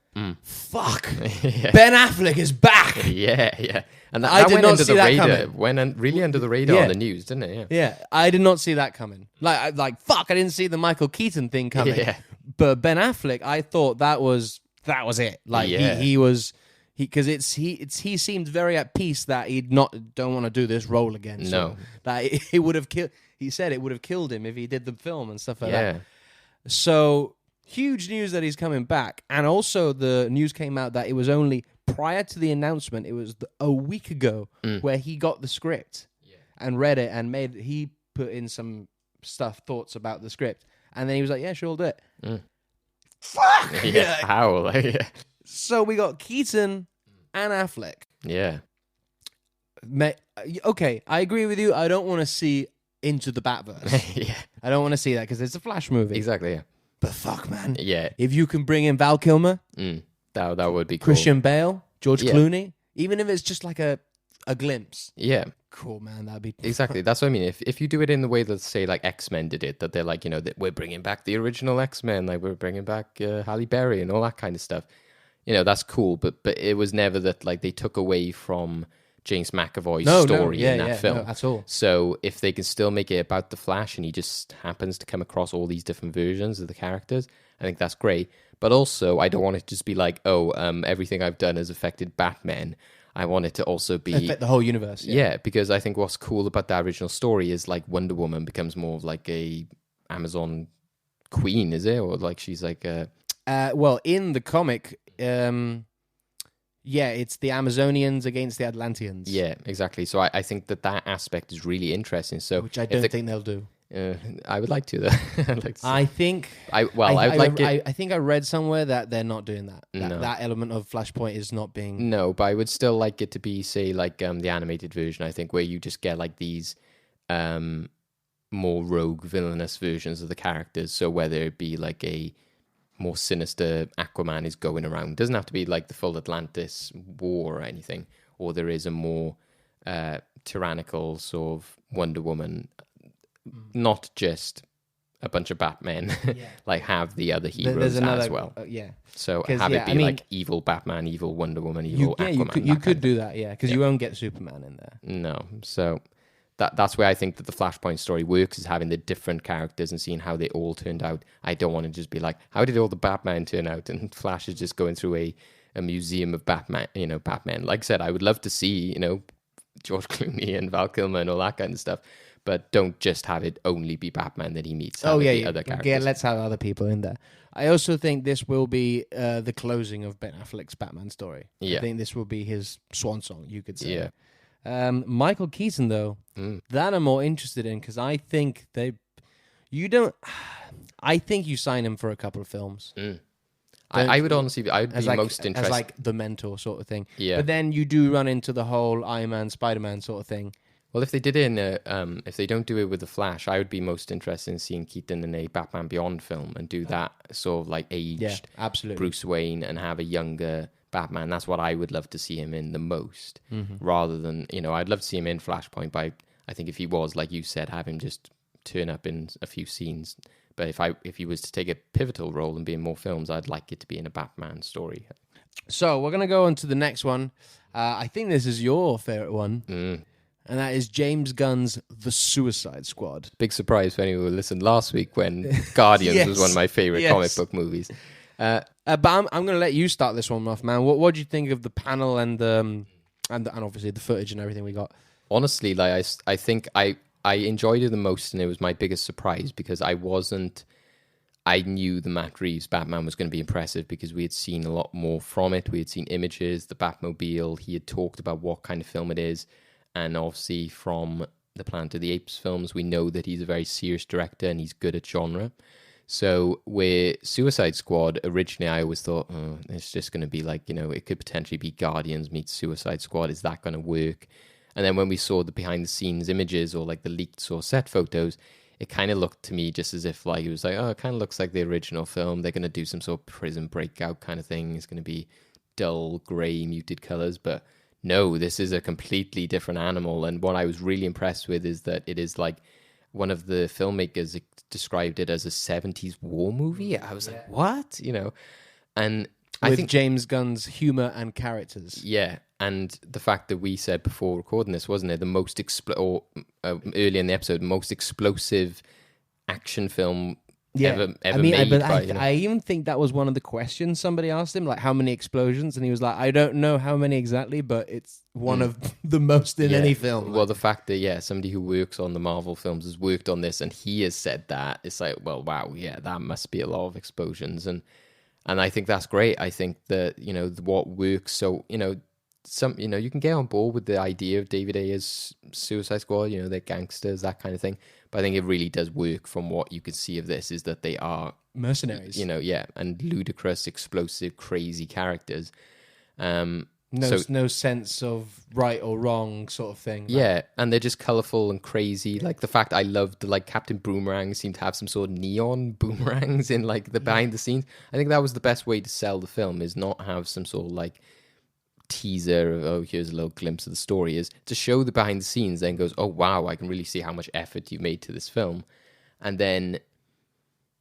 Fuck. Yeah. Ben Affleck is back. Yeah. And that went under the radar. Went really under the radar on the news, didn't it? Yeah. I did not see that coming. Like fuck, I didn't see the Michael Keaton thing coming. Yeah. But Ben Affleck, I thought that was it. Like he was because he seemed very at peace that don't want to do this role again. So no. That it would have killed. He said it would have killed him if he did the film and stuff like that. So huge news that he's coming back, and also the news came out that it was only prior to the announcement. It was a week ago where he got the script and read it and he put in some thoughts about the script, and then he was like, "Yeah, sure, I'll do it." Fuck yeah, how? So we got Keaton and Affleck. Yeah. Okay, I agree with you. I don't want to see Into the Batverse. I don't want to see that because it's a Flash movie. Exactly. Yeah. But fuck, man. Yeah. If you can bring in Val Kilmer, that would be cool. Christian Bale, George Clooney, even if it's just like a glimpse. Yeah. Cool, man. That'd be exactly. That's what I mean. If you do it in the way that, say, like X-Men did it, that they're like, that we're bringing back the original X-Men, like we're bringing back Halle Berry and all that kind of stuff. That's cool. But it was never that like they took away from James McAvoy's No, story yeah, in that yeah, film no, at all. So if they can still make it about the Flash and he just happens to come across all these different versions of the characters, I think that's great. But also, I don't want it to just be like, oh, everything I've done has affected Batman. I want it to also be... Affect the whole universe. Yeah, because I think what's cool about that original story is like Wonder Woman becomes more of like a Amazon queen, is it? Or like she's like a... Well, in the comic, yeah, it's the Amazonians against the Atlanteans. Yeah, exactly. So I think that aspect is really interesting. So Which I don't think they'll do. I would like to, though. I'd like to see. I think... I would like it... I think I read somewhere that they're not doing that. No. That element of Flashpoint is not being... No, but I would still like it to be, say, like the animated version, I think, where you just get like these more rogue, villainous versions of the characters. So whether it be like a more sinister Aquaman is going around, it doesn't have to be like the full Atlantis war or anything, or there is a more tyrannical sort of Wonder Woman, not just a bunch of Batmen, like have the other heroes as well. Yeah. So have it be like evil Batman, evil Wonder Woman, evil Aquaman. You could do that, yeah, because you won't get Superman in there. No. So that's where I think that the Flashpoint story works, is having the different characters and seeing how they all turned out. I don't want to just be like, how did all the Batman turn out? And Flash is just going through a museum of Batman, Batman. Like I said, I would love to see, George Clooney and Val Kilmer and all that kind of stuff. But don't just have it only be Batman that he meets. Other characters. Yeah, let's have other people in there. I also think this will be the closing of Ben Affleck's Batman story. Yeah. I think this will be his swan song, you could say. Yeah. Michael Keaton, though, that I'm more interested in, because I think I think you sign him for a couple of films. I would honestly, I would be most interested. As like the mentor sort of thing. Yeah. But then you do run into the whole Iron Man, Spider-Man sort of thing. Well, if they did it if they don't do it with the Flash, I would be most interested in seeing Keaton in a Batman Beyond film and do that sort of like aged Bruce Wayne and have a younger Batman. That's what I would love to see him in the most, rather than, I'd love to see him in Flashpoint, but I think if he was, like you said, have him just turn up in a few scenes. But if he was to take a pivotal role and be in more films, I'd like it to be in a Batman story. So we're going to go on to the next one. I think this is your favorite one. And that is James Gunn's The Suicide Squad. Big surprise for anyone who listened last week when Guardians was one of my favorite comic book movies. But I'm going to let you start this one off, man. What do you think of the panel and obviously the footage and everything we got? Honestly, like I think I enjoyed it the most, and it was my biggest surprise because I knew the Matt Reeves Batman was going to be impressive because we had seen a lot more from it. We had seen images, the Batmobile. He had talked about what kind of film it is. And obviously from the Planet of the Apes films, we know that he's a very serious director and he's good at genre. So with Suicide Squad, originally I always thought, it's just going to be like, it could potentially be Guardians meets Suicide Squad. Is that going to work? And then when we saw the behind-the-scenes images or like the leaked or set photos, it kind of looked to me just as if like it was like, it kind of looks like the original film. They're going to do some sort of prison breakout kind of thing. It's going to be dull, grey, muted colors, but... No, this is a completely different animal. And what I was really impressed with is that it is like one of the filmmakers described it as a 70s war movie. I was like, what? And I think James Gunn's humor and characters. Yeah. And the fact that we said before recording this, wasn't it? The most earlier in the episode, most explosive action film ever made. I even think that was one of the questions somebody asked him, like how many explosions, and he was like, I don't know how many exactly, but it's one of the most in any film. Well, the fact that somebody who works on the Marvel films has worked on this and he has said that, it's like, well, wow, that must be a lot of explosions, and I think that's great. I think that what works, so you can get on board with the idea of David Ayer's Suicide Squad, they're gangsters, that kind of thing. But I think it really does work from what you can see of this, is that they are mercenaries, and ludicrous, explosive, crazy characters. No sense of right or wrong sort of thing. Yeah, and they're just colourful and crazy. Like the fact I loved like Captain Boomerang seemed to have some sort of neon boomerangs in like the behind the scenes. I think that was the best way to sell the film, is not have some sort of like teaser of, here's a little glimpse of the story, is to show the behind the scenes, then goes, oh wow, I can really see how much effort you made to this film. And then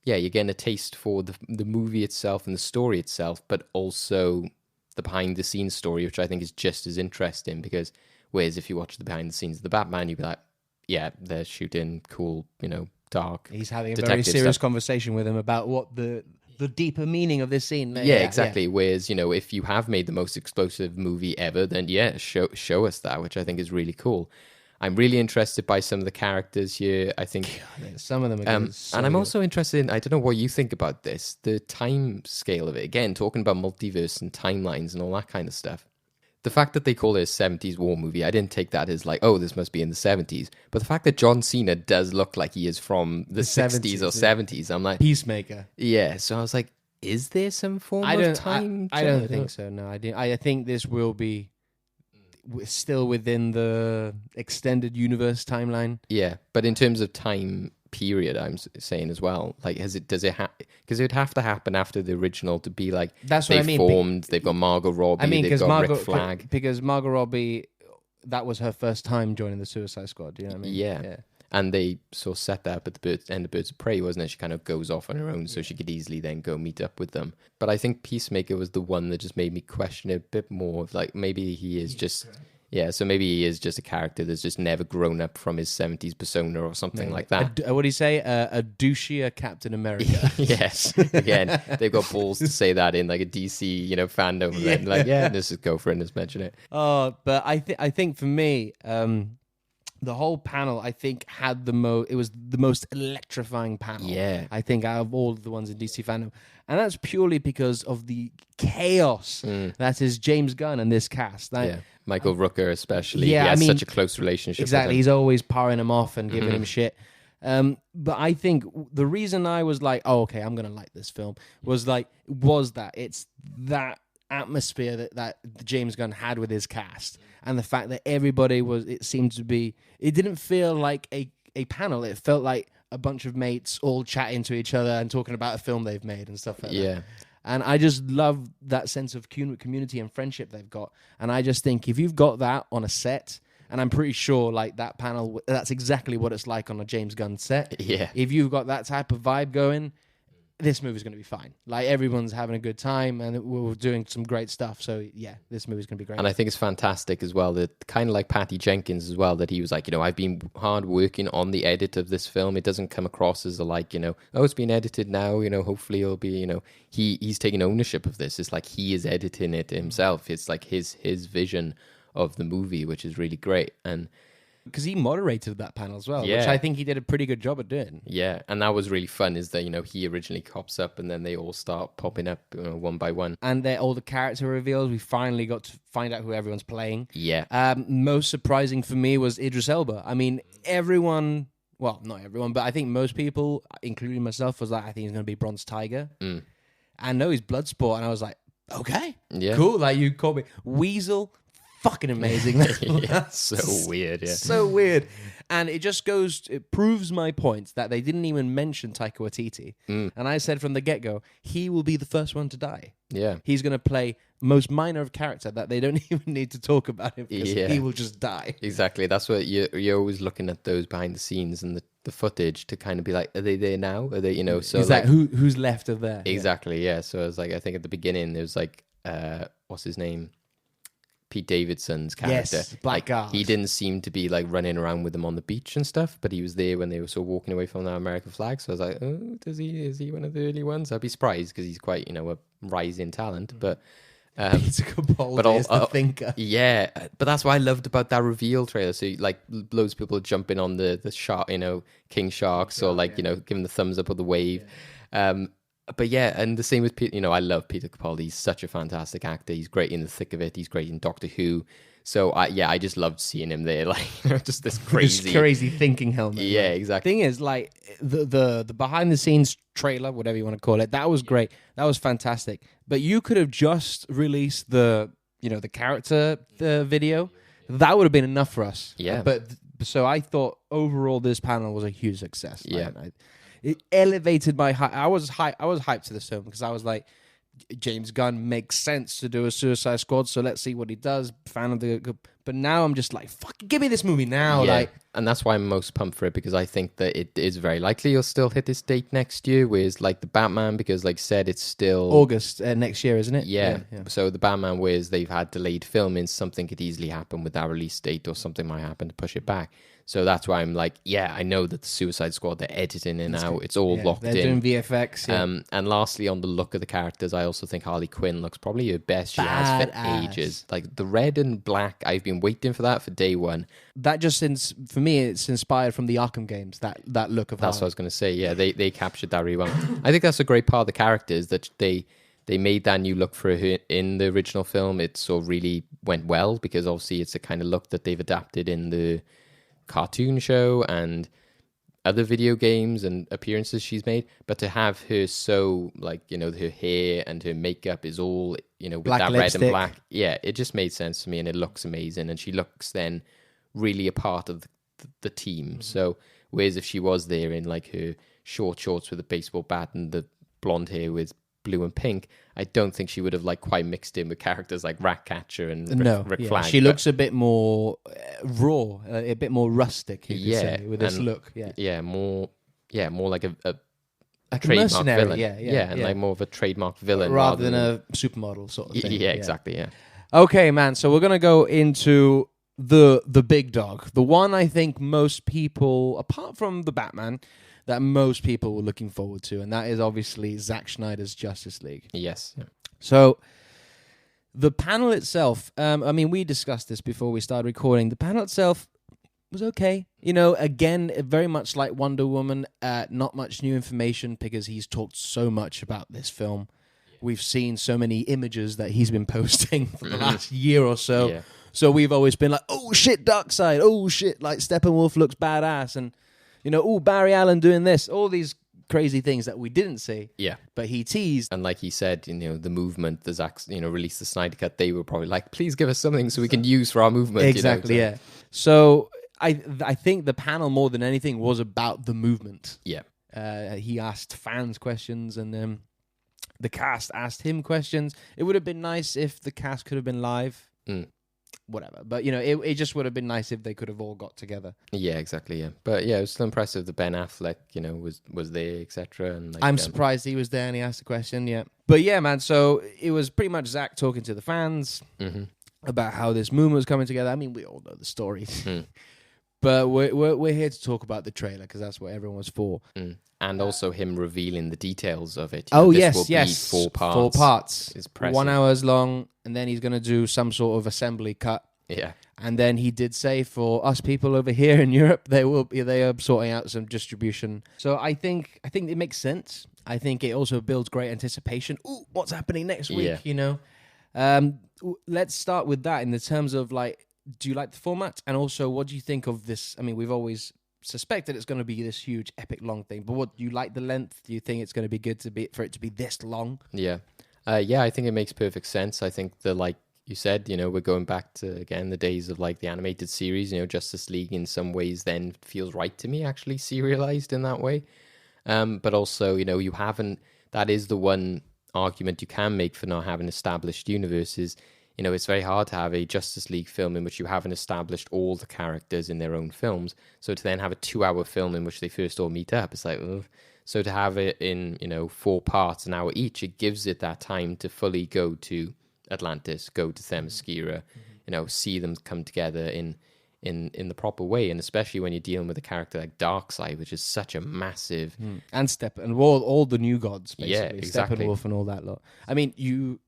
you're getting a taste for the movie itself and the story itself, but also the behind the scenes story, which I think is just as interesting, because Whereas if you watch the behind the scenes of the Batman, you'd be like, yeah, they're shooting cool, dark. He's having a very detective serious stuff. conversation with him about what the deeper meaning of this scene. Yeah, exactly. Whereas, if you have made the most explosive movie ever, then show us that, which I think is really cool. I'm really interested by some of the characters here. I think some of them are good. and I'm also interested in, I don't know what you think about this, the time scale of it. Again, talking about multiverse and timelines and all that kind of stuff. The fact that they call it a 70s war movie, I didn't take that as like, oh, this must be in the 70s. But the fact that John Cena does look like he is from the 60s or 70s, I'm like... Peacemaker. Yeah, so I was like, is there some form of time? I don't think so, no. I think this will be still within the extended universe timeline. Yeah, but in terms of time period, I'm saying as well, like, because it would have to happen after the original to be like, that's what I mean. Formed, they've got Margot Robbie, they've got Rick Flag. Because Margot Robbie, that was her first time joining the Suicide Squad, do you know what I mean? Yeah. And they sort of set that up at the end of Birds of Prey, wasn't it? She kind of goes off on her own, so she could easily then go meet up with them. But I think Peacemaker was the one that just made me question it a bit more. Like, maybe he is just... Yeah, so maybe he is just a character that's just never grown up from his 70s persona or something like that. What do you say? A douchier Captain America. Yes. Again, they've got balls to say that in like a DC, fandom. Yeah. Like, yeah, let's just go for it and just mention it. Oh, but I think for me, the whole panel, I think, had it was the most electrifying panel. Yeah. I think out of all of the ones in DC FanDome. And that's purely because of the chaos that is James Gunn and this cast. Michael Rooker especially. Yeah, he has such a close relationship exactly. with him. He's always powering him off and giving him shit. But I think the reason I was like, oh, okay, I'm going to like this film was that it's that atmosphere that James Gunn had with his cast, and the fact that everybody it didn't feel like a panel. It felt like a bunch of mates all chatting to each other and talking about a film they've made and stuff like that. Yeah. And I just love that sense of community and friendship they've got. And I just think if you've got that on a set, and I'm pretty sure like that panel, that's exactly what it's like on a James Gunn set. Yeah. If you've got that type of vibe going, this movie's going to be fine. Like, everyone's having a good time and we're doing some great stuff. So yeah, this movie's going to be great. And I think it's fantastic as well that, kind of like Patty Jenkins as well, that he was like, I've been hard working on the edit of this film. It doesn't come across as oh, it's been edited now, hopefully it'll be, he's taking ownership of this. It's like he is editing it himself. It's like his vision of the movie, which is really great. And because he moderated that panel as well, yeah. which I think he did a pretty good job at doing. Yeah, and that was really fun, is that, he originally pops up and then they all start popping up one by one. And all the character reveals, we finally got to find out who everyone's playing. Yeah. Most surprising for me was Idris Elba. I mean, everyone, well, not everyone, but I think most people, including myself, was like, I think he's going to be Bronze Tiger. I know he's Bloodsport, and I was like, okay, cool. Like, you called me Weasel. Fucking amazing. Yeah, so weird. Yeah, so weird. And it proves my point that they didn't even mention Taika Waititi. And I said from the get-go, he will be the first one to die. Yeah, he's going to play most minor of character that they don't even need to talk about him, because he will just die. Exactly. That's what you're always looking at, those behind the scenes and the footage, to kind of be like, are they there now? Are they, so is that who's left of there? Exactly. Yeah. So it was like, I think at the beginning there was like, what's his name? Pete Davidson's character. Yes, Blackguard. He didn't seem to be like running around with them on the beach and stuff, but he was there when they were sort of walking away from the American flag. So I was like, oh, is he one of the early ones? I'd be surprised, because he's quite, a rising talent. But Peter Capaldi is the thinker. Yeah, but that's what I loved about that reveal trailer. So like, loads of people jumping on the shark, King Sharks, or like, giving the thumbs up or the wave. But yeah, and the same with Peter. I love Peter Capaldi. He's such a fantastic actor. He's great in the thick of it. He's great in Doctor Who. So I just loved seeing him there, like, just this crazy thinking helmet. Yeah, exactly. Thing is, like, the behind the scenes trailer, whatever you want to call it, that was great. That was fantastic. But you could have just released the character video. That would have been enough for us. Yeah. But so I thought overall this panel was a huge success. Yeah. It elevated my hype. I was hyped to this film, because I was like, James Gunn makes sense to do a Suicide Squad, so let's see what he does. Fan of the... But now I'm just like, fuck, give me this movie now. Yeah, Like, and that's why I'm most pumped for it, because I think that it is very likely you'll still hit this date next year, whereas like the Batman, because like I said, it's still... August next year, isn't it? Yeah. So the Batman, whereas they've had delayed filming, something could easily happen with that release date, or something might happen to push it back. So that's why I'm like, yeah, I know that the Suicide Squad, they're editing it now. It's all locked they're in. They're doing VFX. Yeah. And lastly, on the look of the characters, I also think Harley Quinn looks probably her best she has for Badass. ages. Like the red and black, I've been waiting for that for day one. That just, for me, it's inspired from the Arkham games, that look of That's Harley. what I was going to say. Yeah, they captured that really well. I think that's a great part of the characters, that they made that new look for her in the original film. It so really went well, because obviously it's a kind of look that they've adapted in the cartoon show and other video games and appearances she's made. But to have her so, like, you know, her hair and her makeup is all, you know, with Black that lipstick. red and black. Yeah, it just made sense to me, and it looks amazing. And she looks then really a part of the team. Mm-hmm. So whereas if she was there in like her short shorts with a baseball bat and the blonde hair with blue and pink, I don't think she would have like quite mixed in with characters like Ratcatcher and Rick Flag. She looks a bit more raw, a bit more rustic, you could say, with this look. More like a Like a trademark mercenary, villain. yeah. Like more of a trademark villain rather than a supermodel sort of thing. Yeah, exactly. Yeah. Okay, man. So we're gonna go into the big dog, the one I think most people, apart from the Batman, that most people were looking forward to, and that is obviously Zack Snyder's Justice League. Yes. Yeah. So the panel itself, I mean, we discussed this before we started recording. The panel itself was okay. You know, again, very much like Wonder Woman, not much new information, because he's talked so much about this film. We've seen so many images that he's been posting for the last year or so. Yeah. So we've always been like, oh shit, Darkseid. Oh shit, like Steppenwolf looks badass. And, you know, oh, Barry Allen doing this. All these crazy things that we didn't see. Yeah. But he teased. And like he said, you know, the movement, the Zack, you know, released the Snyder Cut, they were probably like, please give us something so we can use for our movement. Exactly, you know? So I think the panel, more than anything, was about the movement. Yeah. He asked fans questions, and the cast asked him questions. It would have been nice if the cast could have been live. Whatever. But, you know, it just would have been nice if they could have all got together. Yeah, exactly, yeah. But, yeah, it was still impressive that Ben Affleck, you know, was there, etc. And like, I'm surprised he was there and he asked a question, yeah. But, yeah, man, so it was pretty much Zach talking to the fans about how this movement was coming together. I mean, we all know the story. But we're here to talk about the trailer, because that's what everyone was for. And also him revealing the details of it. Oh, this will yes. be 4 parts. 4 parts. It's impressive. 1 hour long, and then he's going to do some sort of assembly cut. Yeah. And then he did say for us people over here in Europe, they are sorting out some distribution. So I think it makes sense. I think it also builds great anticipation. Ooh, what's happening next week, you know? Let's start with that in the terms of, like, do you like the format? And also, what do you think of this? I mean, we've always suspected it's going to be this huge, epic, long thing. But what do you like the length? Do you think it's going to be good for it to be this long? Yeah. Yeah, I think it makes perfect sense. I think like you said, you know, we're going back to, again, the days of like the animated series, you know, Justice League in some ways then feels right to me, actually serialized in that way. But also, you know, that is the one argument you can make for not having established universes. You know, it's very hard to have a Justice League film in which you haven't established all the characters in their own films. So to then have a 2-hour film in which they first all meet up, it's like, ugh. So to have it in, you know, 4 parts, an hour each, it gives it that time to fully go to Atlantis, go to Themyscira, you know, see them come together in the proper way. And especially when you're dealing with a character like Darkseid, which is such a massive... And all the new gods, basically. Yeah, exactly. Steppenwolf and all that lot. I mean, you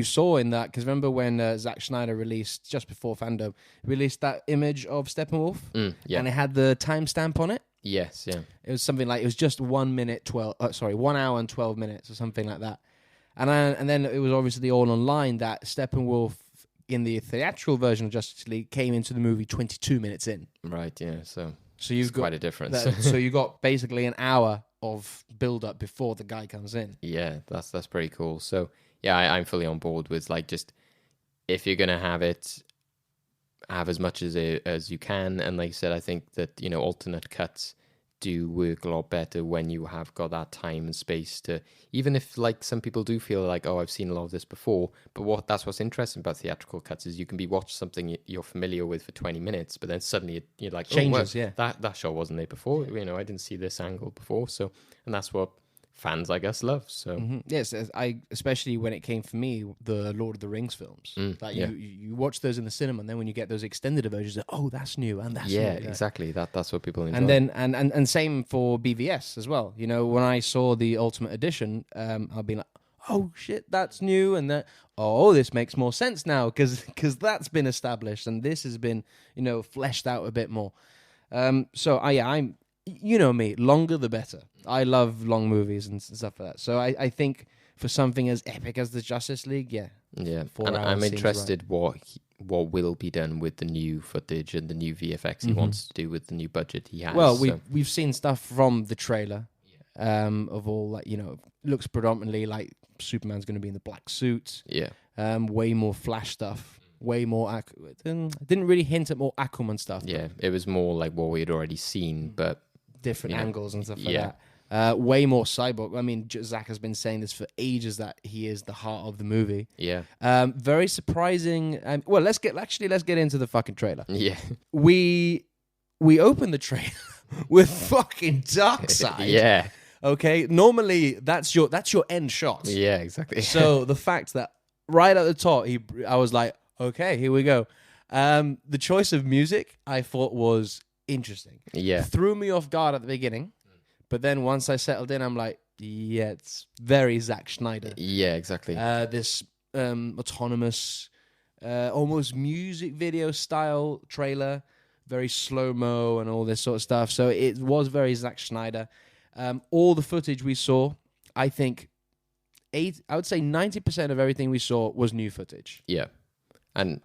saw in that, because remember when Zack Snyder released, just before FanDome, released that image of Steppenwolf? Yeah. And it had the timestamp on it? Yes, yeah. It was something like, it was just 1 hour and 12 minutes or something like that. And then it was obviously all online that Steppenwolf in the theatrical version of Justice League came into the movie 22 minutes in. Right, yeah. So you've got quite a difference. So you got basically an hour of build-up before the guy comes in. Yeah, that's pretty cool. So yeah, I'm fully on board with, like, just if you're gonna have it, have as much as you can. And like I said, I think that, you know, alternate cuts do work a lot better when you have got that time and space to, even if like some people do feel like, oh, I've seen a lot of this before, but that's what's interesting about theatrical cuts is you can be watching something you're familiar with for 20 minutes, but then suddenly you're like, Changes, oh, well, that shot wasn't there before, I didn't see this angle before. So, and that's what fans like us love. So yes, especially when it came for me, the Lord of the Rings films. You watch those in the cinema, and then when you get those extended versions, oh, that's new, and that's new. Exactly. That's what people enjoy. And then and same for BVS as well. When I saw the Ultimate Edition, I'll be like, oh shit, that's new, and that this makes more sense now because that's been established and this has been fleshed out a bit more. So I'm. You know me, longer the better. I love long movies and stuff like that. So I think for something as epic as the Justice League, yeah. And I'm interested what will be done with the new footage and the new VFX he wants to do with the new budget he has. Well, we've seen stuff from the trailer of all like looks predominantly like Superman's going to be in the black suit. Yeah. Way more Flash stuff. Way more. Didn't really hint at more Aquaman stuff. Yeah, it was more like what we had already seen, but different angles and stuff like that. Way more Cyborg. I mean, Zach has been saying this for ages that he is the heart of the movie. Yeah. Very surprising. Well, let's get into the fucking trailer. Yeah. We open the trailer with fucking Darkseid. Yeah. Okay. Normally, that's your end shot. Yeah, exactly. So the fact that right at the top, I was like, okay, here we go. The choice of music I thought was interesting. Yeah. Threw me off guard at the beginning, but then once I settled in, I'm like, yeah, it's very Zack Snyder. Yeah, exactly. This autonomous, almost music video style trailer, very slow-mo and all this sort of stuff. So it was very Zack Snyder. All the footage we saw, I think, I would say 90% of everything we saw was new footage. Yeah. And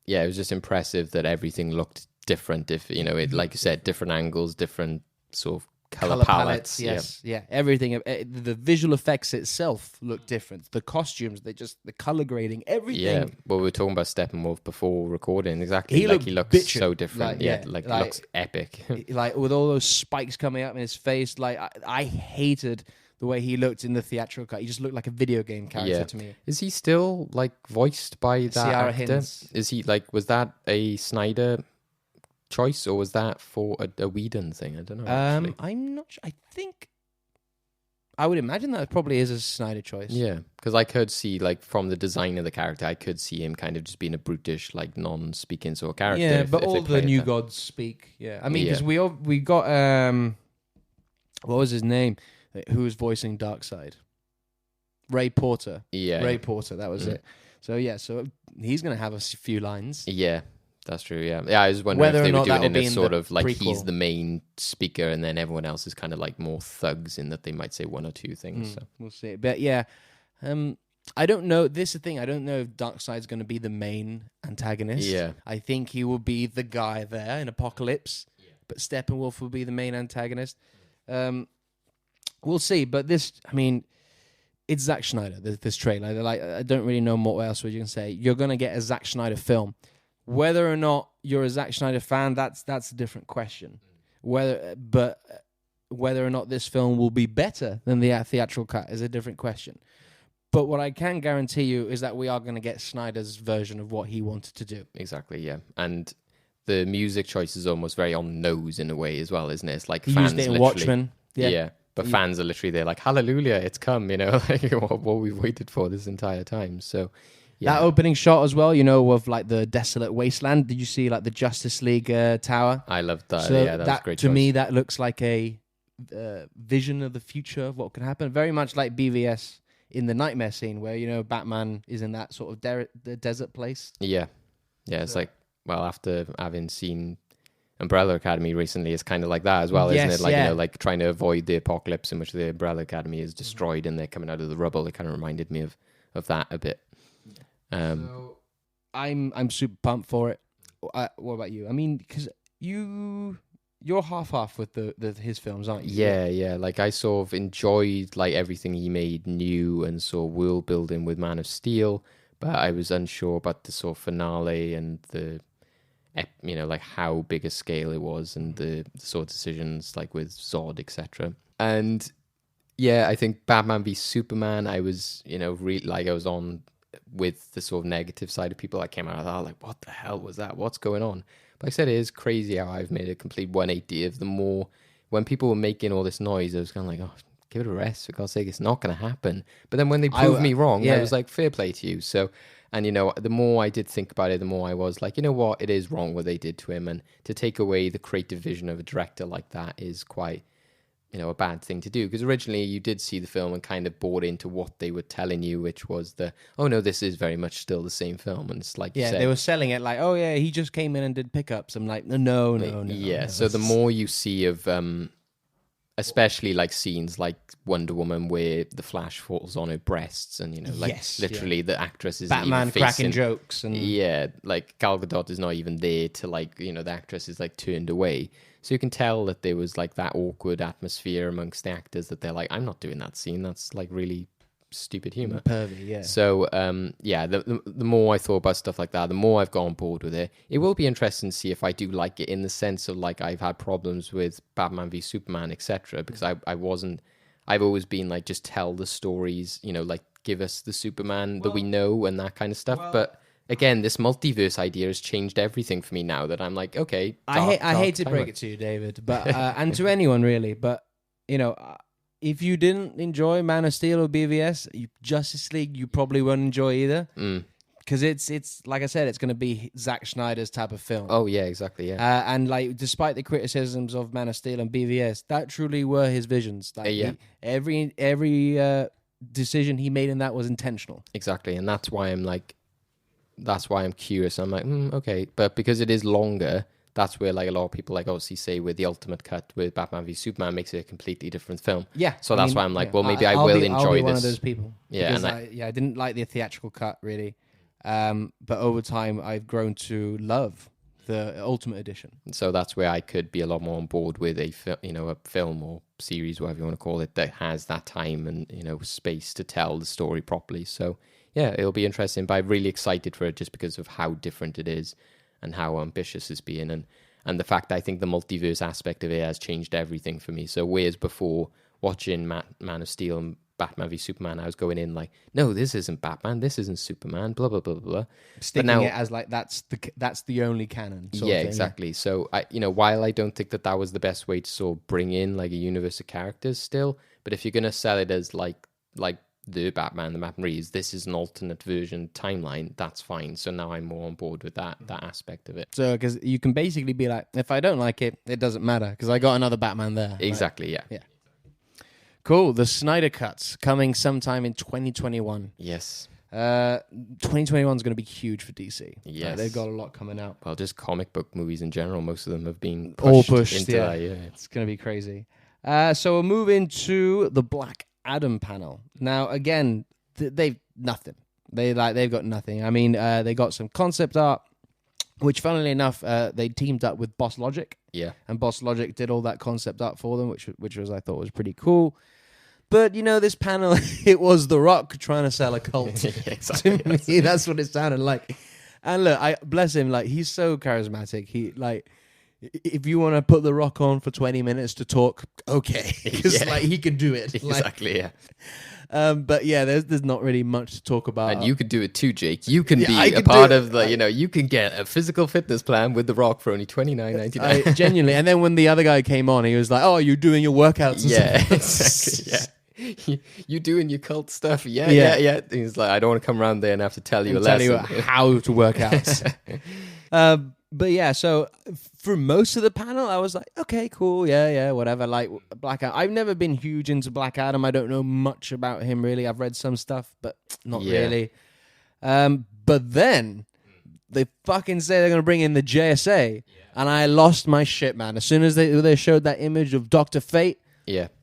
yeah, it was just impressive that everything looked different. If it, like you said, different angles, different sort of color palettes. Yes, yeah. Everything. The visual effects itself looked different. The costumes, the color grading, everything. Yeah. Well, we were talking about Steppenwolf before recording. Exactly. He looks so different. Like looks epic. Like with all those spikes coming up in his face. Like I hated the way he looked in the theatrical cut. He just looked like a video game character to me. Is he still like voiced by that Ciara actor? Hinds. Is he like, was that a Snyder choice or was that for a Whedon thing? I don't know. Actually. I'm not sure. I would imagine that probably is a Snyder choice. Yeah, because I could see, like, from the design of the character, I could see him kind of just being a brutish, like, non-speaking sort of character. Yeah, but all the new gods speak. Yeah, I mean, because we got what was his name? Who was voicing Darkseid? Ray Porter. Yeah, Ray Porter. That was it. So so he's gonna have a few lines. Yeah. That's true, yeah. Yeah, I was wondering Whether if they or were not doing it in a in sort the of like prequel. he's the main speaker and then everyone else is kind of like more thugs in that they might say one or two things. So. We'll see. But yeah, I don't know. This is the thing. I don't know if Darkseid's going to be the main antagonist. Yeah. I think he will be the guy there in Apocalypse, but Steppenwolf will be the main antagonist. We'll see. But this, I mean, it's Zack Snyder, this trailer. Like, I don't really know what else you can say. You're going to get a Zack Snyder film. Whether or not you're a Zack Snyder fan, that's a different question. Whether or not this film will be better than the theatrical cut is a different question. But what I can guarantee you is that we are going to get Snyder's version of what he wanted to do. Exactly, yeah. And the music choice is almost very on the nose in a way as well, isn't it? It's like He fans used it in literally... Watchmen. Yeah. But fans are literally there like, hallelujah, it's come, like what we've waited for this entire time. So... yeah. That opening shot as well, of like the desolate wasteland. Did you see like the Justice League tower? I loved that. So yeah, that was great. To me, that looks like a vision of the future of what could happen. Very much like BVS in the nightmare scene where, Batman is in that sort of the desert place. Yeah. Yeah, it's like, well, after having seen Umbrella Academy recently, it's kind of like that as well, isn't it? Like, like trying to avoid the apocalypse in which the Umbrella Academy is destroyed and they're coming out of the rubble. It kind of reminded me of that a bit. So I'm super pumped for it. What about you? I mean, because you're half with his films, aren't you? Yeah. Like I sort of enjoyed like everything he made new and sort of world building with Man of Steel, but I was unsure about the sort of finale and the like how big a scale it was and the sort of decisions like with Zod, etc. And yeah, I think Batman v Superman, I was, I was on with the sort of negative side of people. I came out of that like, what the hell was that? What's going on? But like I said, it is crazy how I've made a complete 180 of the more, when people were making all this noise, I was kind of like, oh, give it a rest, for God's sake, it's not going to happen. But then when they proved me wrong, I was like, fair play to you. So, and the more I did think about it, the more I was like, you know what, it is wrong what they did to him. And to take away the creative vision of a director like that is quite, a bad thing to do. Because originally you did see the film and kind of bought into what they were telling you, which was oh no, this is very much still the same film. And it's like, they were selling it like, oh yeah, he just came in and did pickups. I'm like, no. Yeah, so the more you see of, especially like scenes like Wonder Woman where the Flash falls on her breasts and, literally the actress is Batman cracking jokes. And like Gal Gadot is not even there to like, the actress is like turned away. So you can tell that there was like that awkward atmosphere amongst the actors that they're like, I'm not doing that scene. That's like really stupid humor. Pervy, yeah. So, the more I thought about stuff like that, the more I've got on board with it. It will be interesting to see if I do like it in the sense of like I've had problems with Batman v Superman, etc. Because I've always been like, just tell the stories, like give us the Superman that we know and that kind of stuff. But again, this multiverse idea has changed everything for me now that I'm like, okay. I hate to break it to you, David, but and to anyone really, but if you didn't enjoy Man of Steel or BVS, Justice League, you probably won't enjoy either. Because it's like I said, it's going to be Zack Snyder's type of film. Oh yeah, exactly. Yeah, and like despite the criticisms of Man of Steel and BVS, that truly were his visions. Like every decision he made in that was intentional. Exactly, and that's why I'm curious. I'm like, okay, but because it is longer, that's where like a lot of people like obviously say with the Ultimate Cut with Batman v Superman makes it a completely different film. Yeah, so that's why I'm like, well, maybe I'll enjoy I'll be this. One of those people. Yeah, and I didn't like the theatrical cut really, but over time I've grown to love the Ultimate Edition. So that's where I could be a lot more on board with a film or series, whatever you want to call it, that has that time and space to tell the story properly. So yeah, it'll be interesting, but I'm really excited for it just because of how different it is and how ambitious it's being, and the fact that I think the multiverse aspect of it has changed everything for me. So whereas before watching Man of Steel and Batman v Superman, I was going in like, no, this isn't Batman, this isn't Superman, blah blah blah blah. Sticking now, it as like that's the only canon. Yeah, exactly. Yeah. So I, while I don't think that was the best way to sort of bring in like a universe of characters still, but if you're gonna sell it as like the Batman Reeves, this is an alternate version timeline, that's fine. So now I'm more on board with that aspect of it. So because you can basically be like, if I don't like it, it doesn't matter because I got another Batman there. Exactly. Right? Yeah. Cool. The Snyder Cuts coming sometime in 2021. Yes. 2021 is going to be huge for DC. Yes. They've got a lot coming out. Well, just comic book movies in general, most of them have been pushed into yeah. that. Yeah. It's going to be crazy. So we'll move into the Black Adam panel. Now, again, they've nothing. They've got nothing. I mean, they got some concept art, which, funnily enough, they teamed up with Boss Logic. Yeah. And Boss Logic did all that concept art for them, which was I thought was pretty cool. But this panel, it was The Rock trying to sell a cult. Yeah, exactly. To me, that's what it sounded like. And look, I bless him. Like, he's so charismatic. He if you want to put The Rock on for 20 minutes to talk, okay, because he can do it. Exactly, yeah. But yeah, there's not really much to talk about. And you could do it too, Jake. You can be a part of the, you can get a physical fitness plan with The Rock for only $29.99. Genuinely. And then when the other guy came on, he was like, "Oh, you're doing your workouts." And stuff. Exactly. Yeah. You doing your cult stuff? Yeah. He's like, I don't want to come around there and have to tell you a lesson. Tell you how to work out. But yeah, so for most of the panel, I was like, okay, cool, yeah, whatever. Like Black Adam, I've never been huge into Black Adam. I don't know much about him really. I've read some stuff, but not really. But then they fucking say they're gonna bring in the JSA, and I lost my shit, man. As soon as they showed that image of Dr. Fate,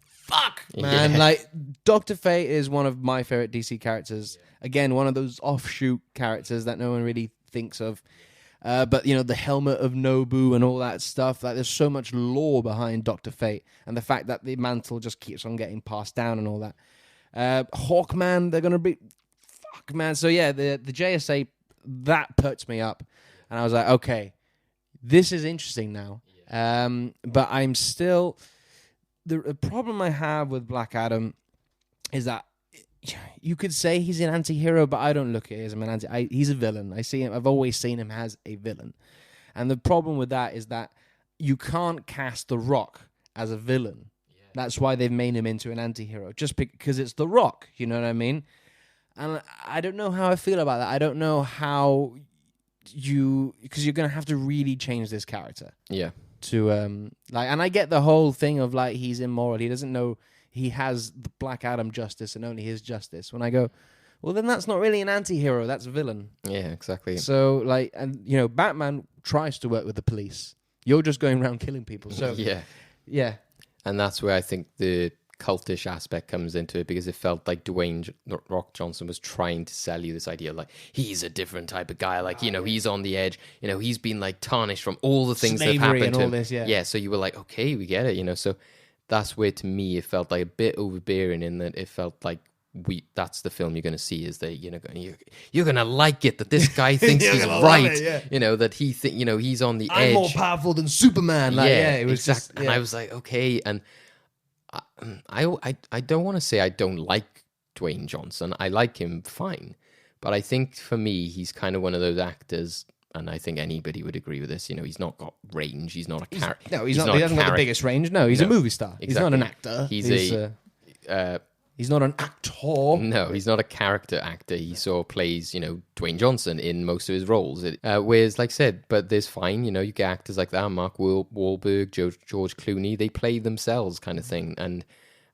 fuck, man. Yeah. Like, Dr. Fate is one of my favorite DC characters. Again, one of those offshoot characters that no one really thinks of. But, the helmet of Nobu and all that stuff, like, there's so much lore behind Dr. Fate, and the fact that the mantle just keeps on getting passed down and all that. Hawkman, they're going to be... Fuck, man. So, yeah, the JSA, that perked me up. And I was like, okay, this is interesting now. But I'm still... The problem I have with Black Adam is that you could say he's an anti-hero, but I don't look at it as an he's a villain. I see him. I've always seen him as a villain. And the problem with that is that you can't cast The Rock as a villain. Yeah. That's why they've made him into an anti-hero, just because it's The Rock. You know what I mean? And I don't know how I feel about that. I don't know how because you're going to have to really change this character. Yeah. To and I get the whole thing of like he's immoral. He doesn't know he has the Black Adam justice and only his justice. When I go, well, then that's not really an anti-hero. That's a villain. Yeah, exactly. So like, and you know, Batman tries to work with the police. You're just going around killing people. So yeah. And that's where I think the cultish aspect comes into it, because it felt like Dwayne Rock Johnson was trying to sell you this idea like he's a different type of guy, like he's on the edge, he's been like tarnished from all the things that have happened to him. This, so you were like, okay, we get it, so that's where to me it felt like a bit overbearing, in that it felt like that's the film you're going to see, is that you're going to like it, that this guy thinks he's right, that he's on the edge. I'm more powerful than Superman. It was exactly. And I was like, okay, and I don't want to say I don't like Dwayne Johnson. I like him fine. But I think for me, he's kind of one of those actors, and I think anybody would agree with this, he's not got range. He's not a character. No, he hasn't got the biggest range. No, he's a movie star. Exactly. He's not an actor. He's not an actor. No, he's not a character actor. He plays, Dwayne Johnson in most of his roles. Whereas, like I said, but there's fine, you get actors like that, Mark Wahlberg, George Clooney, they play themselves kind of thing. And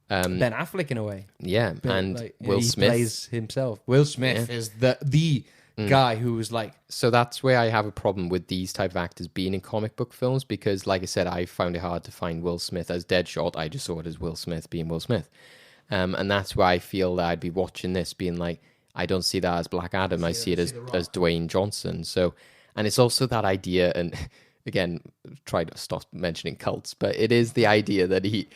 Ben Affleck in a way. Yeah, and Will Smith. He plays himself. Will Smith is the guy who was like... So that's where I have a problem with these type of actors being in comic book films, because, like I said, I found it hard to find Will Smith as Deadshot. I just saw it as Will Smith being Will Smith. And that's why I feel that I'd be watching this being like, I don't see that as Black Adam. I see it as Dwayne Johnson. So, and it's also that idea, and again, try to stop mentioning cults, but it is the idea that he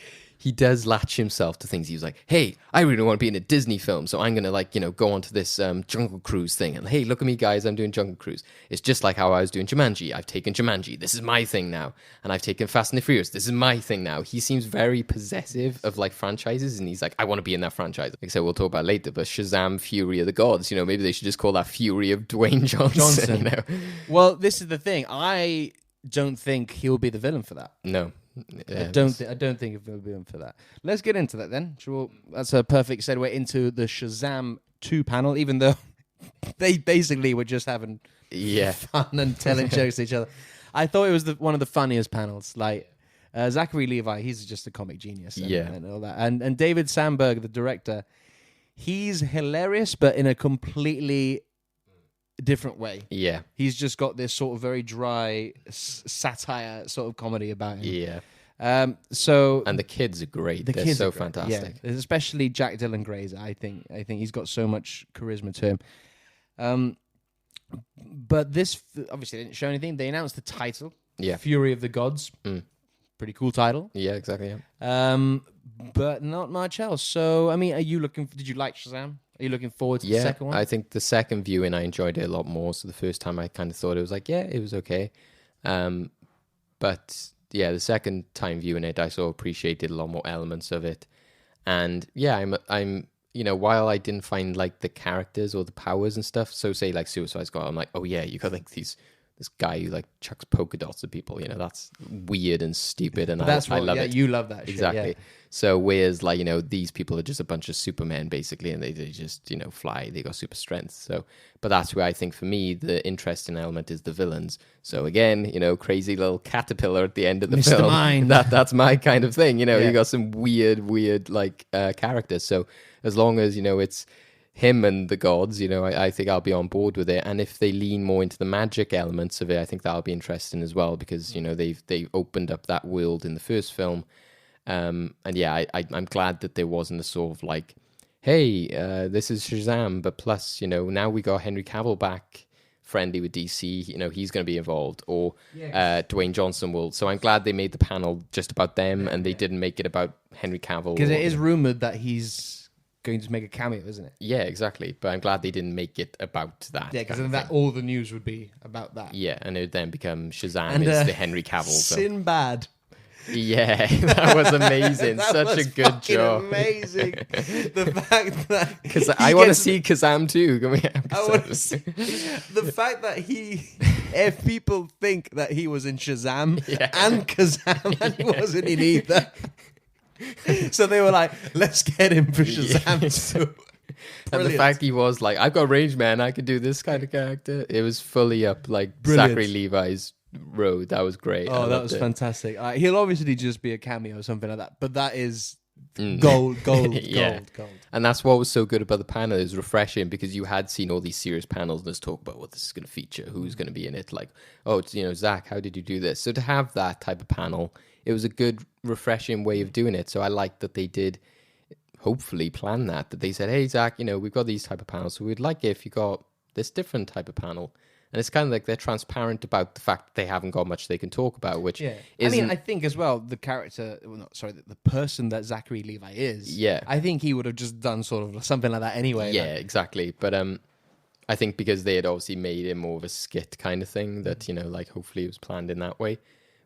does latch himself to things. He was like, hey, I really want to be in a Disney film, so I'm going to go onto this Jungle Cruise thing. And hey, look at me, guys, I'm doing Jungle Cruise. It's just like how I was doing Jumanji. I've taken Jumanji. This is my thing now. And I've taken Fast and the Furious. This is my thing now. He seems very possessive of like franchises, and he's like, I want to be in that franchise. Like I said, we'll talk about it later, but Shazam, Fury of the Gods, maybe they should just call that Fury of Dwayne Johnson. Well, this is the thing. I don't think he'll be the villain for that. No. I don't think it will be for that. Let's get into that then. Sure, that's a perfect segue into the Shazam 2 panel, even though they basically were just having fun and telling jokes to each other. I thought it was one of the funniest panels. Like Zachary Levi, he's just a comic genius. And all that. And David Sandberg, the director, he's hilarious, but in a completely different way. Yeah. He's just got this sort of very dry satire sort of comedy about him. Yeah. And the kids are great. They're so fantastic. Yeah. Especially Jack Dylan Grazer. I think he's got so much charisma to him. But this obviously didn't show anything. They announced the title. Yeah. Fury of the Gods. Pretty cool title. Yeah, exactly. Yeah. But not much else. So, I mean, did you like Shazam? Are you looking forward to the second one? I think the second viewing, I enjoyed it a lot more. So the first time I kind of thought it was like, yeah, it was okay. But yeah, the second time viewing it, I sort of appreciated a lot more elements of it. And yeah, I'm while I didn't find like the characters or the powers and stuff, so say like Suicide Squad, I'm like, oh yeah, you got like this guy who like chucks polka dots at people, that's weird and stupid, and I love it. You love that exactly. Shit, yeah. So whereas like these people are just a bunch of Supermen basically, and they just fly, they got super strength. So, but that's where I think for me the interesting element is the villains. So again, crazy little caterpillar at the end of the Mr. film. Mind. That's my kind of thing. You got some weird like characters. So as long as it's him and the gods, I think I'll be on board with it. And if they lean more into the magic elements of it, I think that'll be interesting as well, because they've opened up that world in the first film. And yeah, I'm glad that there wasn't a sort of like, hey, this is Shazam, but plus now we got Henry Cavill back, friendly with DC, he's going to be involved, or Dwayne Johnson will. So I'm glad they made the panel just about them, and they didn't make it about Henry Cavill, because it is rumored that he's going to make a cameo, isn't it? Yeah, exactly. But I'm glad they didn't make it about that. Yeah, because kind then of thing. all the news would be about that. Yeah, and it would then become Shazam And, is the Henry Cavill. So. Sinbad. Yeah, that was amazing. That Such was a good fucking job. Amazing. The fact that Because he I want to gets- see Kazam too. Can we have I want to Kazam? see the fact that if people think that he was in Shazam and Kazam and he wasn't in either, so they were like, let's get him for Shazam too. And the fact he was like, I've got range, man. I could do this kind of character. It was fully up like Brilliant. Zachary Levi's road. That was great. I Oh, that loved was it. fantastic. He'll obviously just be a cameo or something like that, but that is gold. Yeah. Gold. And that's what was so good about the panel. It was refreshing because you had seen all these serious panels and let's talk about what this is going to feature, who's going to be in it. Like, oh, it's, Zach, how did you do this? So to have that type of panel, it was a good, refreshing way of doing it. So I liked that they did hopefully plan that they said, hey, Zach, we've got these type of panels. So we'd like it if you got this different type of panel. And it's kind of like they're transparent about the fact that they haven't got much they can talk about, which isn't... I think as well, the character, the person that Zachary Levi is, Yeah. I think he would have just done sort of something like that anyway. Yeah, exactly. But I think because they had obviously made it more of a skit kind of thing that, hopefully it was planned in that way.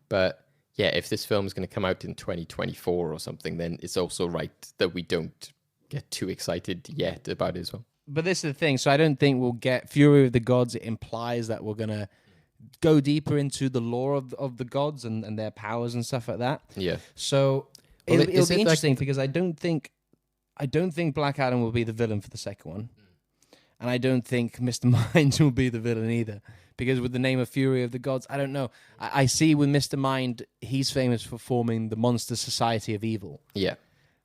But yeah, if this film is going to come out in 2024 or something, then it's also right that we don't get too excited yet about it as well. But this is the thing. So I don't think we'll get Fury of the Gods. It implies that we're going to go deeper into the lore of the gods and their powers and stuff like that. Yeah. So Well, it'll is be it interesting because I don't think Black Adam will be the villain for the second one. And I don't think Mr. Mind will be the villain either. Because with the name of Fury of the Gods, I don't know. I see with Mr. Mind, he's famous for forming the Monster Society of Evil. Yeah.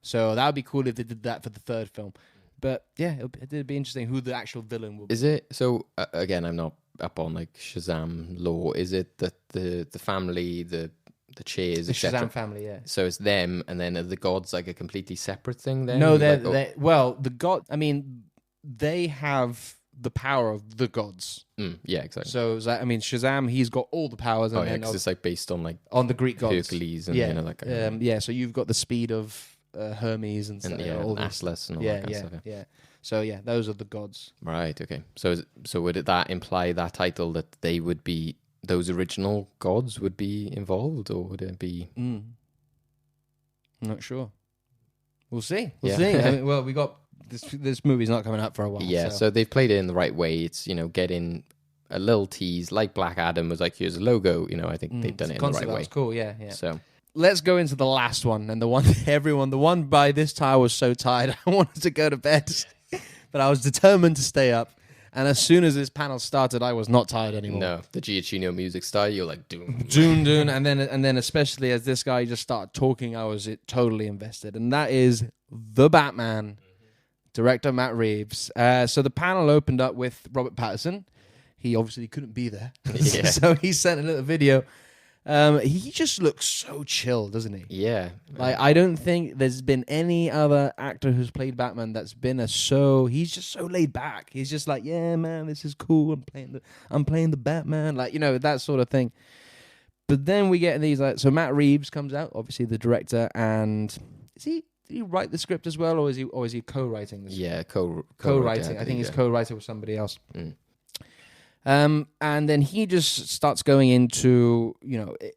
So that would be cool if they did that for the third film. But yeah, it'd be interesting who the actual villain will be. Is it so? Again, I'm not up on like Shazam lore. Is it that the family, the cheers, The etc.? Shazam family, yeah. So it's them, and then are the gods like a completely separate thing? Then No, Like, the god. I mean, they have the power of the gods. yeah, exactly. So Shazam, he's got all the powers, and Oh yeah, then because it's like based on like on the Greek gods, Hercules and yeah, like yeah. So you've got the speed of Hermes and stuff, all and these. Atlas and all Yeah, that kind yeah, of stuff. yeah. So yeah, those are the gods. Right. Okay. So would that imply that title that they would be those original gods would be involved, or would it be? I'm not sure. We'll see. We'll Yeah. see. I mean, well, we got this movie's not coming out for a while. Yeah. So they've played it in the right way. It's getting a little tease, like Black Adam was like, here's a logo. I think they've done it in the concept right way. art's cool. Yeah, yeah. So Let's go into the last one, and the one by this time I was so tired I wanted to go to bed, but I was determined to stay up. And as soon as this panel started, I was not tired anymore. no, the Giacchino music style, you're like, doom. Doon, and then especially as this guy just started talking, I was totally invested, and that is The Batman, director Matt Reeves. So the panel opened up with Robert Pattinson. He obviously couldn't be there, Yeah. so he sent a little video. He just looks so chill, doesn't he? Yeah. Like, I don't think there's been any other actor who's played Batman that's been he's just so laid back. He's just like, yeah, man, this is cool. I'm playing the Batman, like, that sort of thing. But then we get these, like, so Matt Reeves comes out, obviously the director, and did he write the script as well, or is he co-writing this? Yeah, Co-writing. I think he's co-writing with somebody else. Mm. And then he just starts going into,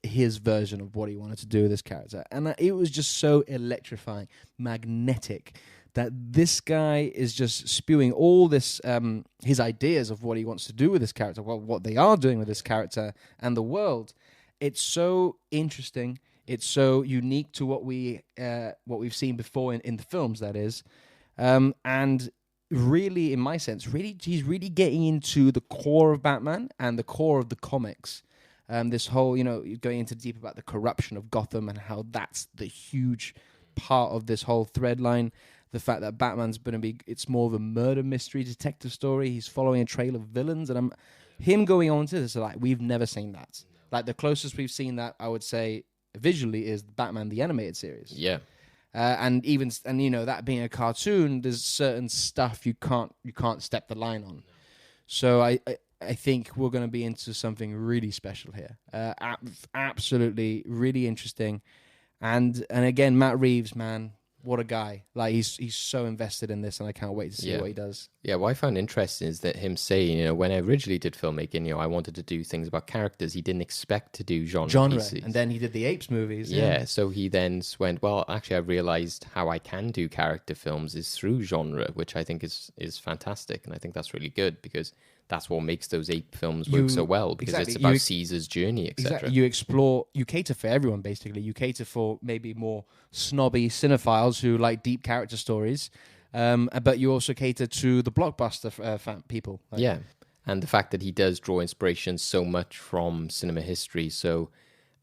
his version of what he wanted to do with this character. And it was just so electrifying, magnetic, that this guy is just spewing all this, his ideas of what he wants to do with this character, what they are doing with this character and the world. It's so interesting. It's so unique to what we've seen before in the films, that is. And really, in my sense, he's really getting into the core of Batman and the core of the comics. This whole, going into deep about the corruption of Gotham and how that's the huge part of this whole thread line. The fact that Batman's it's more of a murder mystery detective story. He's following a trail of villains, and him going on to this, like, we've never seen that. Like, the closest we've seen that, I would say, visually, is Batman the Animated Series. Yeah. And that being a cartoon, there's certain stuff you can't step the line on. So I think we're going to be into something really special here. Absolutely, really interesting. And again, Matt Reeves, man, what a guy. Like, he's so invested in this, and I can't wait to see what he does. Yeah, what I found interesting is that him saying, when I originally did filmmaking, I wanted to do things about characters. He didn't expect to do genre pieces. And then he did the Apes movies. Yeah, so he then went, well, actually, I realized how I can do character films is through genre, which I think is fantastic. And I think that's really good because that's what makes those ape films work so well, because it's about Caesar's journey, etc. Exactly. You cater for everyone, basically. You cater for maybe more snobby cinephiles who like deep character stories, but you also cater to the blockbuster fan people. Yeah, and the fact that he does draw inspiration so much from cinema history. So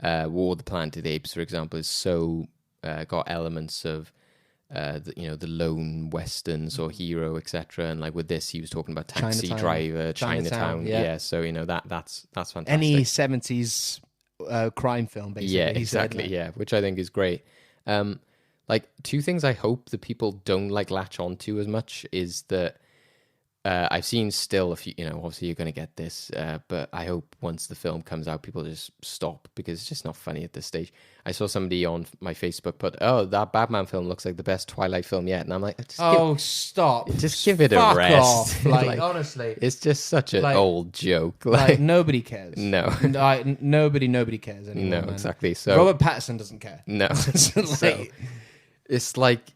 War of the Planet of the Apes, for example, is so got elements of the lone westerns or hero, etc. And like with this, he was talking about Taxi Driver, Chinatown. Yeah, so that's fantastic. Any 70s crime film, basically. Yeah, exactly. Yeah, which I think is great. Like, two things I hope that people don't like latch onto as much is that I've seen still a few, obviously you're going to get this, but I hope once the film comes out, people just stop because it's just not funny at this stage. I saw somebody on my Facebook put, that Batman film looks like the best Twilight film yet. And I'm like, stop. Just give it Fuck a rest. Off. Like, honestly. It's just such an old joke. Like, nobody cares. No. Nobody cares anymore. No, exactly. So Robert Pattinson doesn't care. No. So, it's like,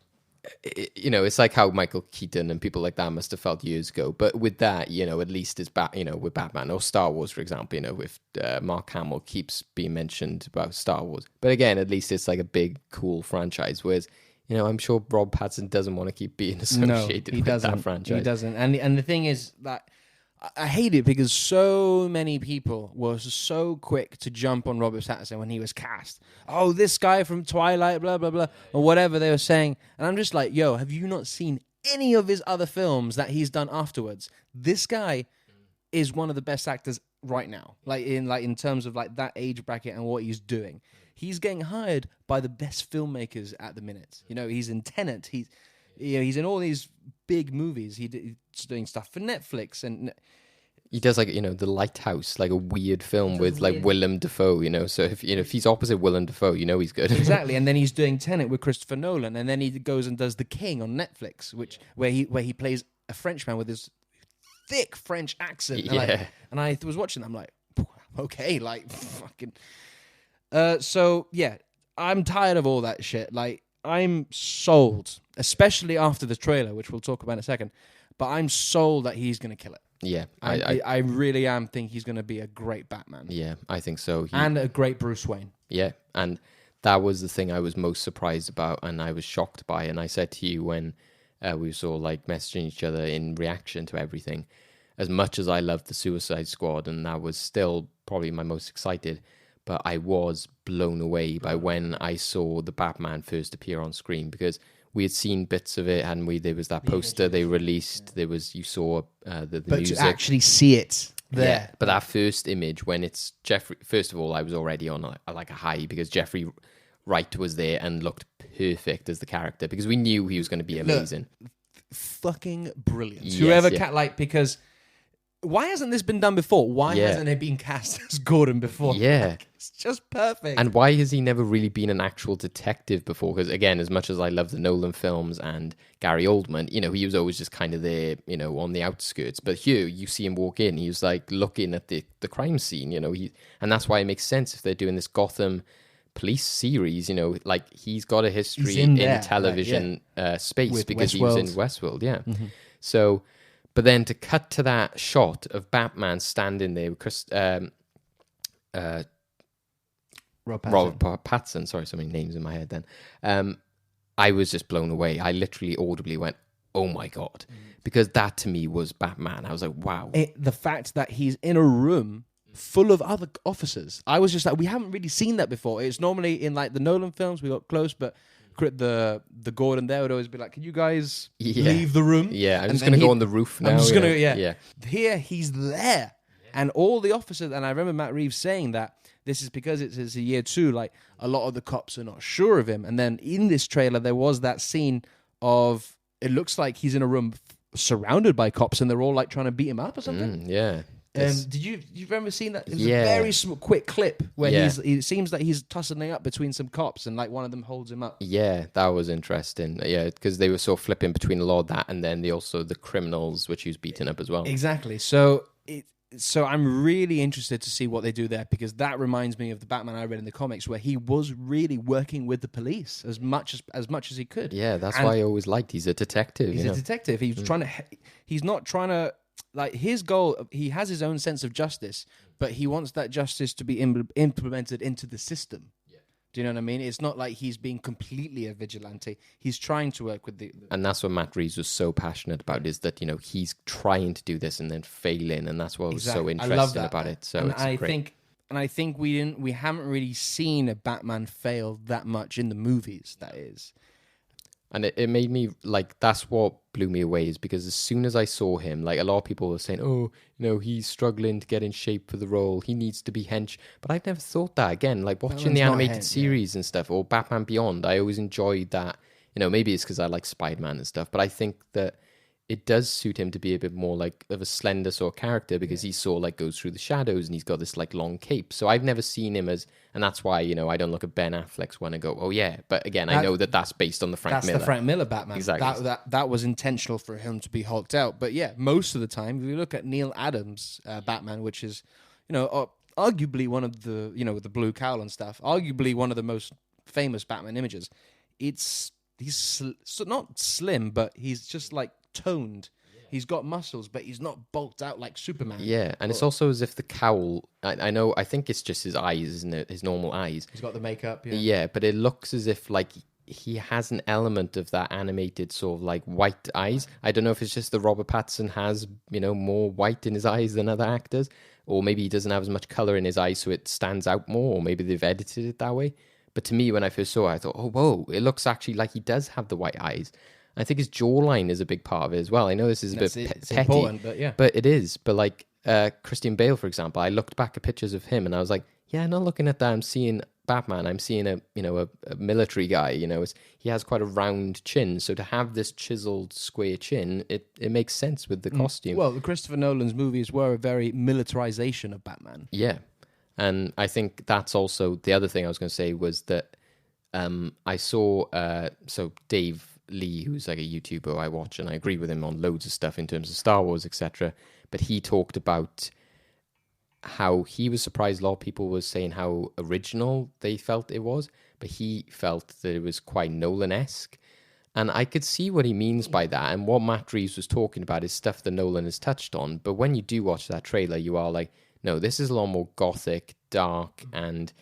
it's like how Michael Keaton and people like that must have felt years ago. But with that, at least it's with Batman or Star Wars, for example, with Mark Hamill keeps being mentioned about Star Wars. But again, at least it's like a big, cool franchise. Whereas, I'm sure Rob Pattinson doesn't want to keep being associated with that franchise. He doesn't. And the thing is that I hate it because so many people were so quick to jump on Robert Pattinson when he was cast. Oh, this guy from Twilight, blah, blah, blah, or whatever they were saying. And I'm just like, have you not seen any of his other films that he's done afterwards? This guy is one of the best actors right now, in terms of like that age bracket and what he's doing. He's getting hired by the best filmmakers at the minute. He's in Tenet. He's in all these big movies. He's doing stuff for Netflix, and he does The Lighthouse, like a weird film with like Willem Dafoe. So if he's opposite Willem Dafoe, he's good. Exactly, and then he's doing Tenet with Christopher Nolan, and then he goes and does The King on Netflix, where he plays a Frenchman with his thick French accent. Yeah, and I was watching. I'm like, okay, like fucking. So yeah, I'm tired of all that shit. Like, I'm sold, especially after the trailer, which we'll talk about in a second. But I'm sold that he's going to kill it. Yeah, I really am. Think he's going to be a great Batman. Yeah, I think so. And a great Bruce Wayne. Yeah, and that was the thing I was most surprised about, and I was shocked by. And I said to you when we saw like messaging each other in reaction to everything, as much as I loved the Suicide Squad, and that was still probably my most excited. But I was blown away by when I saw the Batman first appear on screen, because we had seen bits of it, hadn't we? There was that poster they released. There was, you saw the but music. To actually see it there. Yeah, but that first image when it's Jeffrey, first of all, I was already on a high because Jeffrey Wright was there and looked perfect as the character, because we knew he was going to be amazing. Fucking brilliant. Yes, Whoever because why hasn't this been done before? Why Yeah. hasn't it been cast as Gordon before? Yeah. Like, it's just perfect. And why has he never really been an actual detective before? Because again, as much as I love the Nolan films and Gary Oldman, he was always just kind of there, on the outskirts. But here, you see him walk in, he was like looking at the crime scene, and that's why it makes sense if they're doing this Gotham police series, like he's got a history in television space with because Westworld. he was in Westworld, yeah. Mm-hmm. So, but then to cut to that shot of Batman standing there with Robert Pattinson. Sorry, so many names in my head then. I was just blown away. I literally audibly went, oh my God. Because that to me was Batman. I was like, wow. The fact that he's in a room full of other officers. I was just like, we haven't really seen that before. It's normally in like the Nolan films, we got close, but the Gordon there would always be like, can you guys leave the room? Yeah, I'm just going to go on the roof now. I'm just going to, yeah. Here, he's there. And all the officers, and I remember Matt Reeves saying that this is because it's a year two, like a lot of the cops are not sure of him. And then in this trailer, there was that scene of, it looks like he's in a room surrounded by cops and they're all like trying to beat him up or something. Yeah. Did you remember seeing that? It was Yeah. a very quick clip where Yeah. it seems like he's tussling up between some cops and like one of them holds him up. Yeah, that was interesting. Yeah, because they were sort of flipping between a lot of that and then the criminals, which he was beating up as well. Exactly. So I'm really interested to see what they do there, because that reminds me of the Batman I read in the comics, where he was really working with the police as much as he could. Yeah, that's why I always liked. He's a detective. He's a detective. He's trying to. He's not trying to. Like, his goal, he has his own sense of justice, but he wants that justice to be implemented into the system. Yeah. Do you know what I mean? It's not like he's being completely a vigilante. He's trying to work with the... And that's what Matt Reeves was so passionate about, is that, he's trying to do this and then failing, and that's what was so interesting about it. So it's great. I think we haven't really seen a Batman fail that much in the movies, that is. And it made me, like, that's what blew me away, is because as soon as I saw him, like, a lot of people were saying, oh, he's struggling to get in shape for the role. He needs to be hench. But I've never thought that. Again, like, watching the animated series and stuff, or Batman Beyond, I always enjoyed that. Maybe it's because I like Spider-Man and stuff, but I think that it does suit him to be a bit more, like, of a slender sort of character, because he sort of, like, goes through the shadows and he's got this, like, long cape. So I've never seen him as... And that's why, I don't look at Ben Affleck's one and go, oh, yeah. But again, I know that's based on the Frank Miller. That's the Frank Miller Batman. Exactly. That was intentional for him to be hulked out. But yeah, most of the time, if you look at Neil Adams' Batman, which is, arguably one of the, with the blue cowl and stuff, arguably one of the most famous Batman images, he's not slim, but he's just, like, toned. He's got muscles, but he's not bulked out like Superman. Yeah, and it's also as if the cowl... I think it's just his eyes, isn't it? His normal eyes. He's got the makeup, Yeah, but it looks as if, like, he has an element of that animated sort of, like, white eyes. I don't know if it's just that Robert Pattinson has, more white in his eyes than other actors, or maybe he doesn't have as much color in his eyes so it stands out more, or maybe they've edited it that way. But to me, when I first saw it, I thought, oh, whoa, it looks actually like he does have the white eyes. I think his jawline is a big part of it as well. I know this is a bit petty, important, but yeah. But it is. But like Christian Bale, for example, I looked back at pictures of him and I was like, yeah, not looking at that. I'm seeing Batman. I'm seeing a military guy. He has quite a round chin. So to have this chiseled square chin, it makes sense with the costume. Well, Christopher Nolan's movies were a very militarization of Batman. Yeah, and I think that's also the other thing I was going to say was that I saw Dave Lee, who's like a YouTuber I watch, and I agree with him on loads of stuff in terms of Star Wars, etc. But he talked about how he was surprised a lot of people were saying how original they felt it was, but he felt that it was quite Nolan-esque. And I could see what he means by that, and what Matt Reeves was talking about is stuff that Nolan has touched on. But when you do watch that trailer, you are like, no, this is a lot more gothic, dark, and,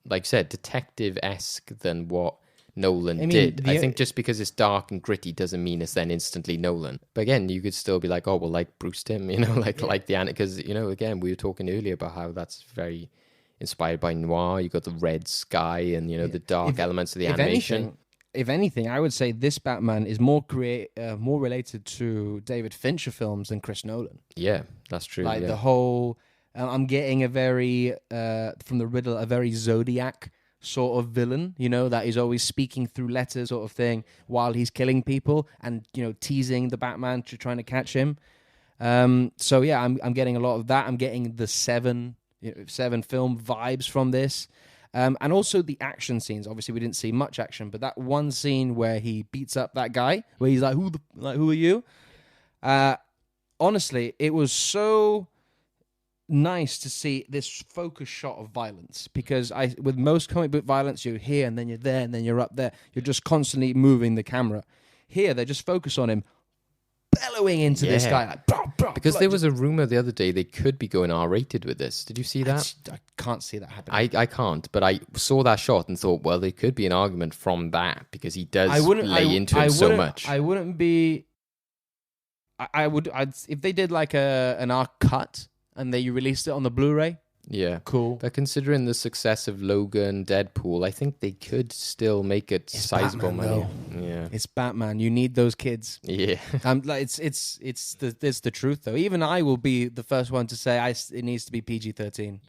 like I said, detective-esque than what Nolan did. I think just because it's dark and gritty doesn't mean it's then instantly Nolan. But again, you could still be like, oh, well, like Bruce Timm, like the because again, we were talking earlier about how that's very inspired by noir. You got the red sky and the dark elements of the animation. If anything, I would say this Batman is more related to David Fincher films than Chris Nolan. Yeah, that's true. Like the whole, I'm getting a very from the Riddle, a very Zodiac sort of villain, that is always speaking through letters sort of thing while he's killing people and, teasing the Batman to trying to catch him. So yeah, I'm getting a lot of that. I'm getting the Seven film vibes from this. And also the action scenes. Obviously we didn't see much action, but that one scene where he beats up that guy, where he's like, who are you? Honestly, it was so nice to see this focus shot of violence, because with most comic book violence, you're here and then you're there and then you're up there. You're just constantly moving the camera. Here, they just focus on him bellowing into this guy. Like, bah, bah, because there was a rumor the other day they could be going R-rated with this. Did you see that? I can't see that happening. I can't, but I saw that shot and thought, well, there could be an argument from that, because he does lay into him so much. I wouldn't be... if they did like an R cut and they released it on the Blu-ray. Yeah. Cool. But considering the success of Logan, Deadpool, I think they could still make it sizable money. Yeah. It's Batman. You need those kids. Yeah. It's the truth though. Even I will be the first one to say it needs to be PG-13.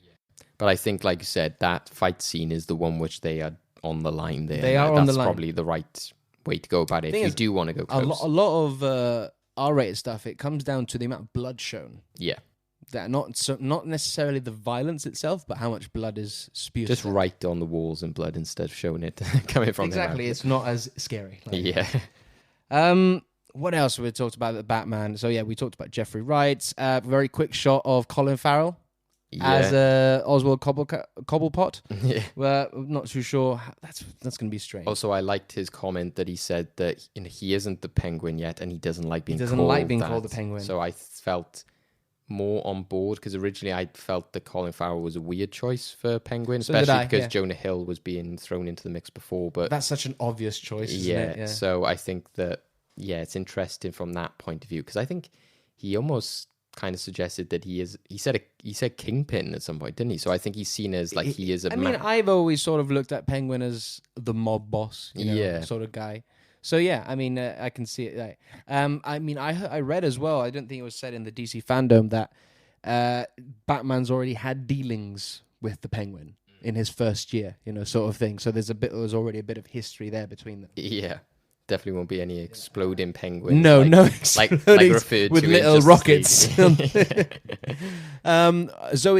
But I think, like you said, that fight scene is the one which they are on the line there. They are on the line. That's probably the right way to go about it if you do want to go close. A lot of R-rated stuff, it comes down to the amount of blood shown. Yeah. that not necessarily the violence itself, but how much blood is spewed. Just right on the walls and blood instead of showing it coming from exactly. It's not as scary. Yeah. What else we talked about the Batman? So yeah, we talked about Jeffrey Wright. Very quick shot of Colin Farrell as Oswald Cobblepot. Yeah. Well, I'm not too sure. That's going to be strange. Also, I liked his comment that he said that he isn't the Penguin yet, and he doesn't like being called the Penguin. So I felt more on board because originally I felt that Colin Farrell was a weird choice for Penguin, especially because Jonah Hill was being thrown into the mix before. But that's such an obvious choice, isn't it? Yeah. So I think that it's interesting from that point of view because I think he almost kind of suggested that he said Kingpin at some point, didn't he? So I think he's seen as like he is a. I mean, I've always sort of looked at Penguin as the mob boss, sort of guy. So yeah, I mean, I can see it. Like, I mean, I read as well. I don't think it was said in the DC FanDome that Batman's already had dealings with the Penguin in his first year, sort of thing. So there's already a bit of history there between them. Yeah. Definitely won't be any exploding penguins. No, like referred with to little rockets. Zoe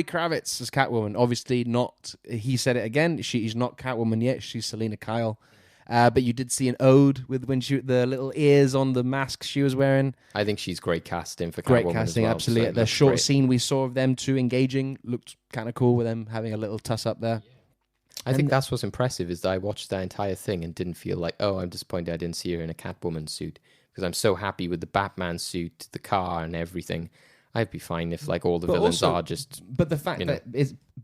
Kravitz as Catwoman. Obviously not. He said it again. She's not Catwoman yet. She's Selena Kyle. But you did see an ode with the little ears on the mask she was wearing. I think she's great casting for Catwoman. Great casting, as well, absolutely. So the short scene we saw of them two engaging looked kind of cool with them having a little tuss up there. I think that's what's impressive is that I watched that entire thing and didn't feel like, I'm disappointed I didn't see her in a Catwoman suit because I'm so happy with the Batman suit, the car, and everything. I'd be fine if like all the villains are just. But the fact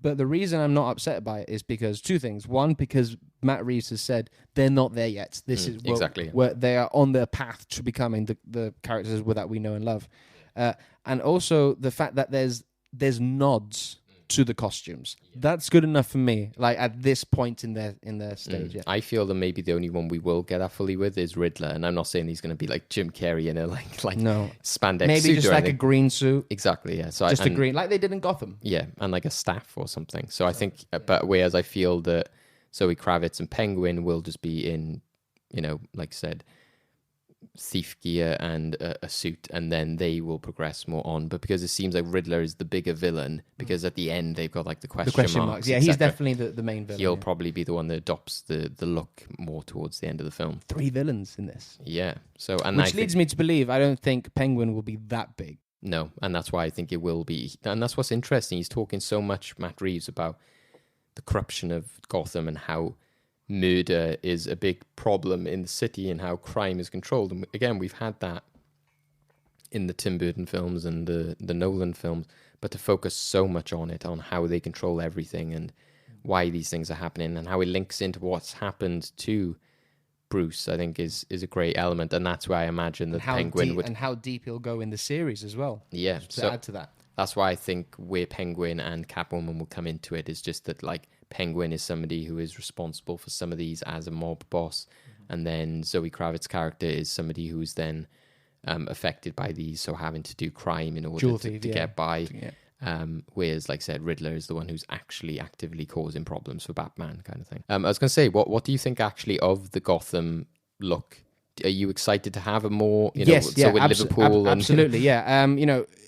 but the reason I'm not upset by it is because two things. One, because Matt Reeves has said they're not there yet. This is where they are on their path to becoming the characters that we know and love, and also the fact that there's nods to the costumes. That's good enough for me. Like at this point in their stage. Yeah. I feel that maybe the only one we will get that fully with is Riddler, and I'm not saying he's going to be like Jim Carrey in a like spandex maybe suit just or like anything. A green suit. Exactly. Yeah. So just a green, like they did in Gotham. Yeah, and like a staff or something. So I think, but whereas I feel that Zoe Kravitz and Penguin will just be in, like I said, thief gear and a suit, and then they will progress more on. But because it seems like Riddler is the bigger villain, because at the end they've got like the question marks. Yeah, he's definitely the main villain. He'll probably be the one that adopts the look more towards the end of the film. 3 villains in this. Yeah. So which leads me to believe I don't think Penguin will be that big. No, and that's why I think it will be. And that's what's interesting. He's talking so much, Matt Reeves, about the corruption of Gotham and how murder is a big problem in the city and how crime is controlled. And again, we've had that in the Tim Burton films and the Nolan films, but to focus so much on it, on how they control everything and why these things are happening and how it links into what's happened to Bruce, I think is a great element. And that's why I imagine that Penguin would... And how deep he'll go in the series as well. Yeah. To add to that. That's why I think where Penguin and Catwoman will come into it is just that like Penguin is somebody who is responsible for some of these as a mob boss, and then Zoe Kravitz's character is somebody who's then affected by these, so having to do crime in order to get by. Yeah. Whereas, like I said, Riddler is the one who's actually actively causing problems for Batman, kind of thing. I was going to say, what do you think actually of the Gotham look? Are you excited to have a more, Liverpool? Absolutely, yeah.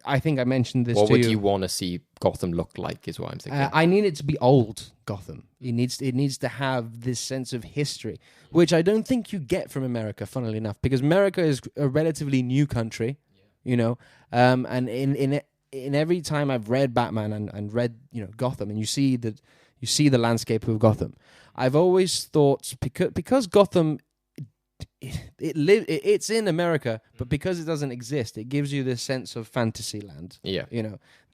I think I mentioned this to you. What would you want to see Gotham look like is what I'm thinking. I need it to be old Gotham. It needs to have this sense of history, which I don't think you get from America, funnily enough, because America is a relatively new country, and in every time I've read Batman and read, Gotham, and you see the landscape of Gotham, I've always thought because Gotham it's in America, but because it doesn't exist, it gives you this sense of fantasy land. Yeah.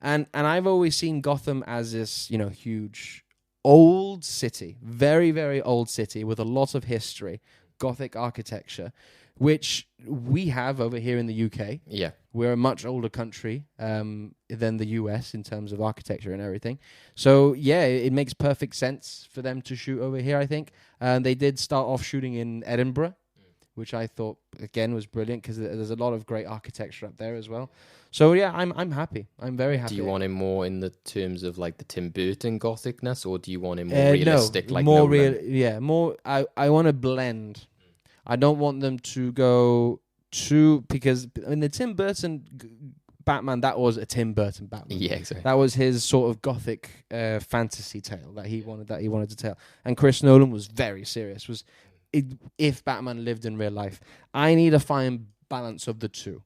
And I've always seen Gotham as this, huge old city, very, very old city with a lot of history, Gothic architecture, which we have over here in the UK. Yeah. We're a much older country than the US in terms of architecture and everything. So, yeah, it makes perfect sense for them to shoot over here, I think. They did start off shooting in Edinburgh, which I thought, again, was brilliant because there's a lot of great architecture up there as well. So, yeah, I'm happy. I'm very happy. Do you want him more in the terms of, like, the Tim Burton Gothicness, or do you want him more realistic, like more Nolan? more. I want to blend. I don't want them to go too... Because in the Tim Burton Batman, that was a Tim Burton Batman. Yeah, exactly. That was his sort of gothic fantasy tale that he wanted to tell. And Chris Nolan was very serious. If Batman lived in real life, I need a fine balance of the two.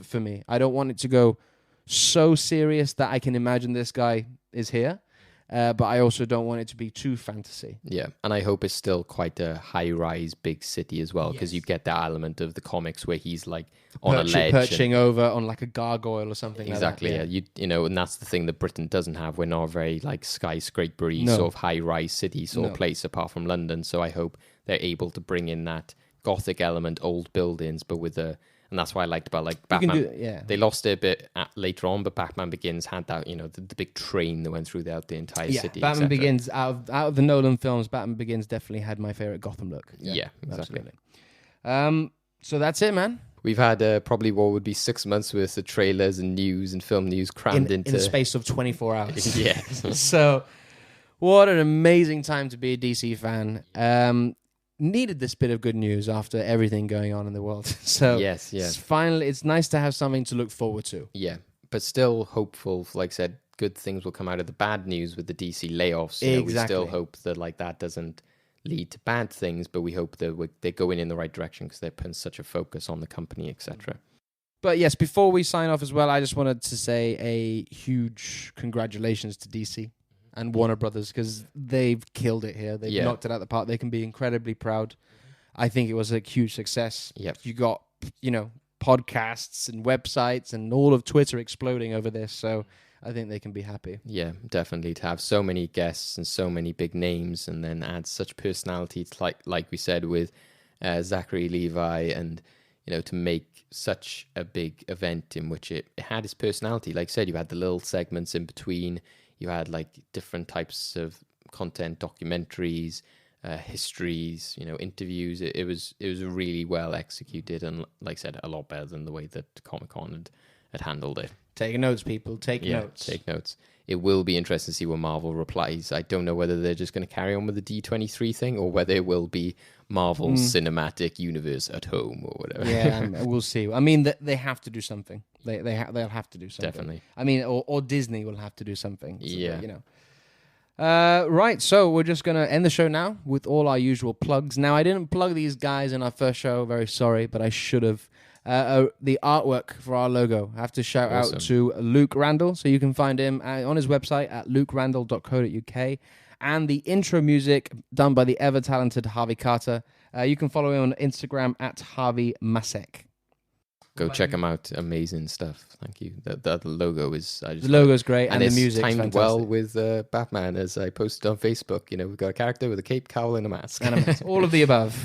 For me, I don't want it to go so serious that I can imagine this guy is here. But I also don't want it to be too fantasy. Yeah, and I hope it's still quite a high-rise, big city as well, because you get that element of the comics where he's like on a ledge, perching over on like a gargoyle or something. Exactly. Like that. Yeah. You know, and that's the thing that Britain doesn't have. We're not a very like skyscrapery sort of high-rise city sort of place, apart from London. So I hope they're able to bring in that gothic element, old buildings, but with a. And that's what I liked about like Batman. They lost it a bit later on, but Batman Begins had that, you know, the big train that went throughout the entire city. Batman Begins, out of the Nolan films, Batman Begins definitely had my favorite Gotham look. Yeah, exactly. Absolutely. So that's it, man. We've had probably what would be 6 months worth of trailers and news and film news crammed into... In the space of 24 hours. Yeah. So what an amazing time to be a DC fan. Needed this bit of good news after everything going on in the world. So yes. Finally, it's nice to have something to look forward to. Yeah, but still hopeful. Like I said, good things will come out of the bad news with the DC layoffs. You know, we still hope that like that doesn't lead to bad things, but we hope that they're going in the right direction because they're putting such a focus on the company, etc. But yes, before we sign off as well, I just wanted to say a huge congratulations to DC and Warner Brothers, because they've killed it here. They've knocked it out of the park. They can be incredibly proud. I think it was a huge success. Yep. You got, podcasts and websites and all of Twitter exploding over this. So I think they can be happy. Yeah, definitely. To have so many guests and so many big names and then add such personality. It's like we said with Zachary Levi, and, to make such a big event in which it had its personality. Like I said, you had the little segments in between. You had like different types of content, documentaries, histories, interviews. It was really well executed, and like I said, a lot better than the way that Comic-Con had handled it. Take notes, people. Take notes. Take notes. It will be interesting to see what Marvel replies. I don't know whether they're just going to carry on with the D23 thing or whether it will be Marvel's cinematic universe at home or whatever. Yeah, we'll see. I mean, they have to do something. They'll have to do something. Definitely. I mean, or Disney will have to do something. So right, so we're just going to end the show now with all our usual plugs. Now, I didn't plug these guys in our first show. Very sorry, but I should have. The artwork for our logo. I have to shout out to Luke Randall. So you can find him on his website at lukerandall.co.uk. And the intro music done by the ever-talented Harvey Carter. You can follow him on Instagram at Harvey Masek. Go check him out. Amazing stuff. Thank you. The logo is... The logo's great, and the music's timed fantastic. well with Batman, as I posted on Facebook. We've got a character with a cape, cowl, and a mask. All of the above.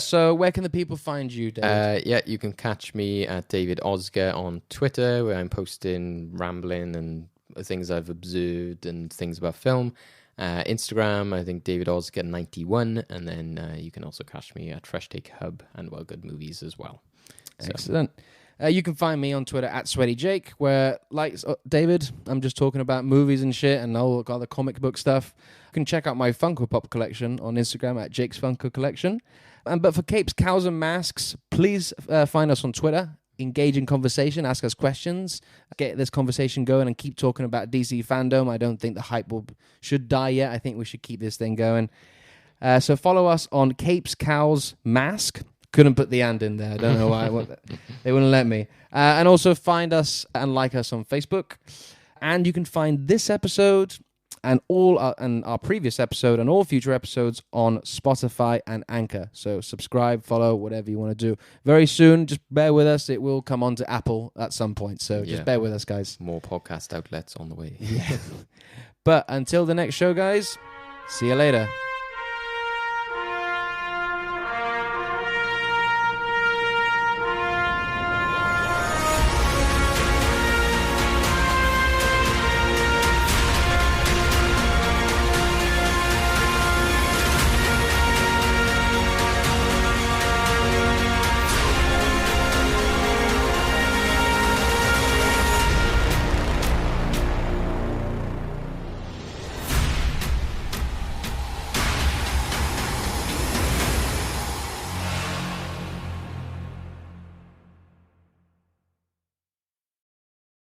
So where can the people find you, David? You can catch me at David Osger on Twitter, where I'm posting rambling and things I've observed and things about film. Instagram, I think David Osger 91, and then you can also catch me at Fresh Take Hub and Well Good Movies as well. Excellent. You can find me on Twitter at Sweaty Jake, where, like David, I'm just talking about movies and shit and all the other comic book stuff. You can check out my Funko Pop collection on Instagram at Jake's Funko Collection. But for capes, cows, and masks, please find us on Twitter. Engage in conversation, ask us questions, get this conversation going, and keep talking about DC FanDome. I don't think the hype should die yet. I think we should keep this thing going. So follow us on Capes, Cows, Mask. Couldn't put the and in there. I don't know why. They wouldn't let me. And also find us and like us on Facebook. And you can find this episode and our previous episode and all future episodes on Spotify and Anchor. So subscribe, follow, whatever you want to do. Very soon, just bear with us. It will come onto Apple at some point. So just bear with us, guys. More podcast outlets on the way. Yeah. But until the next show, guys, see you later.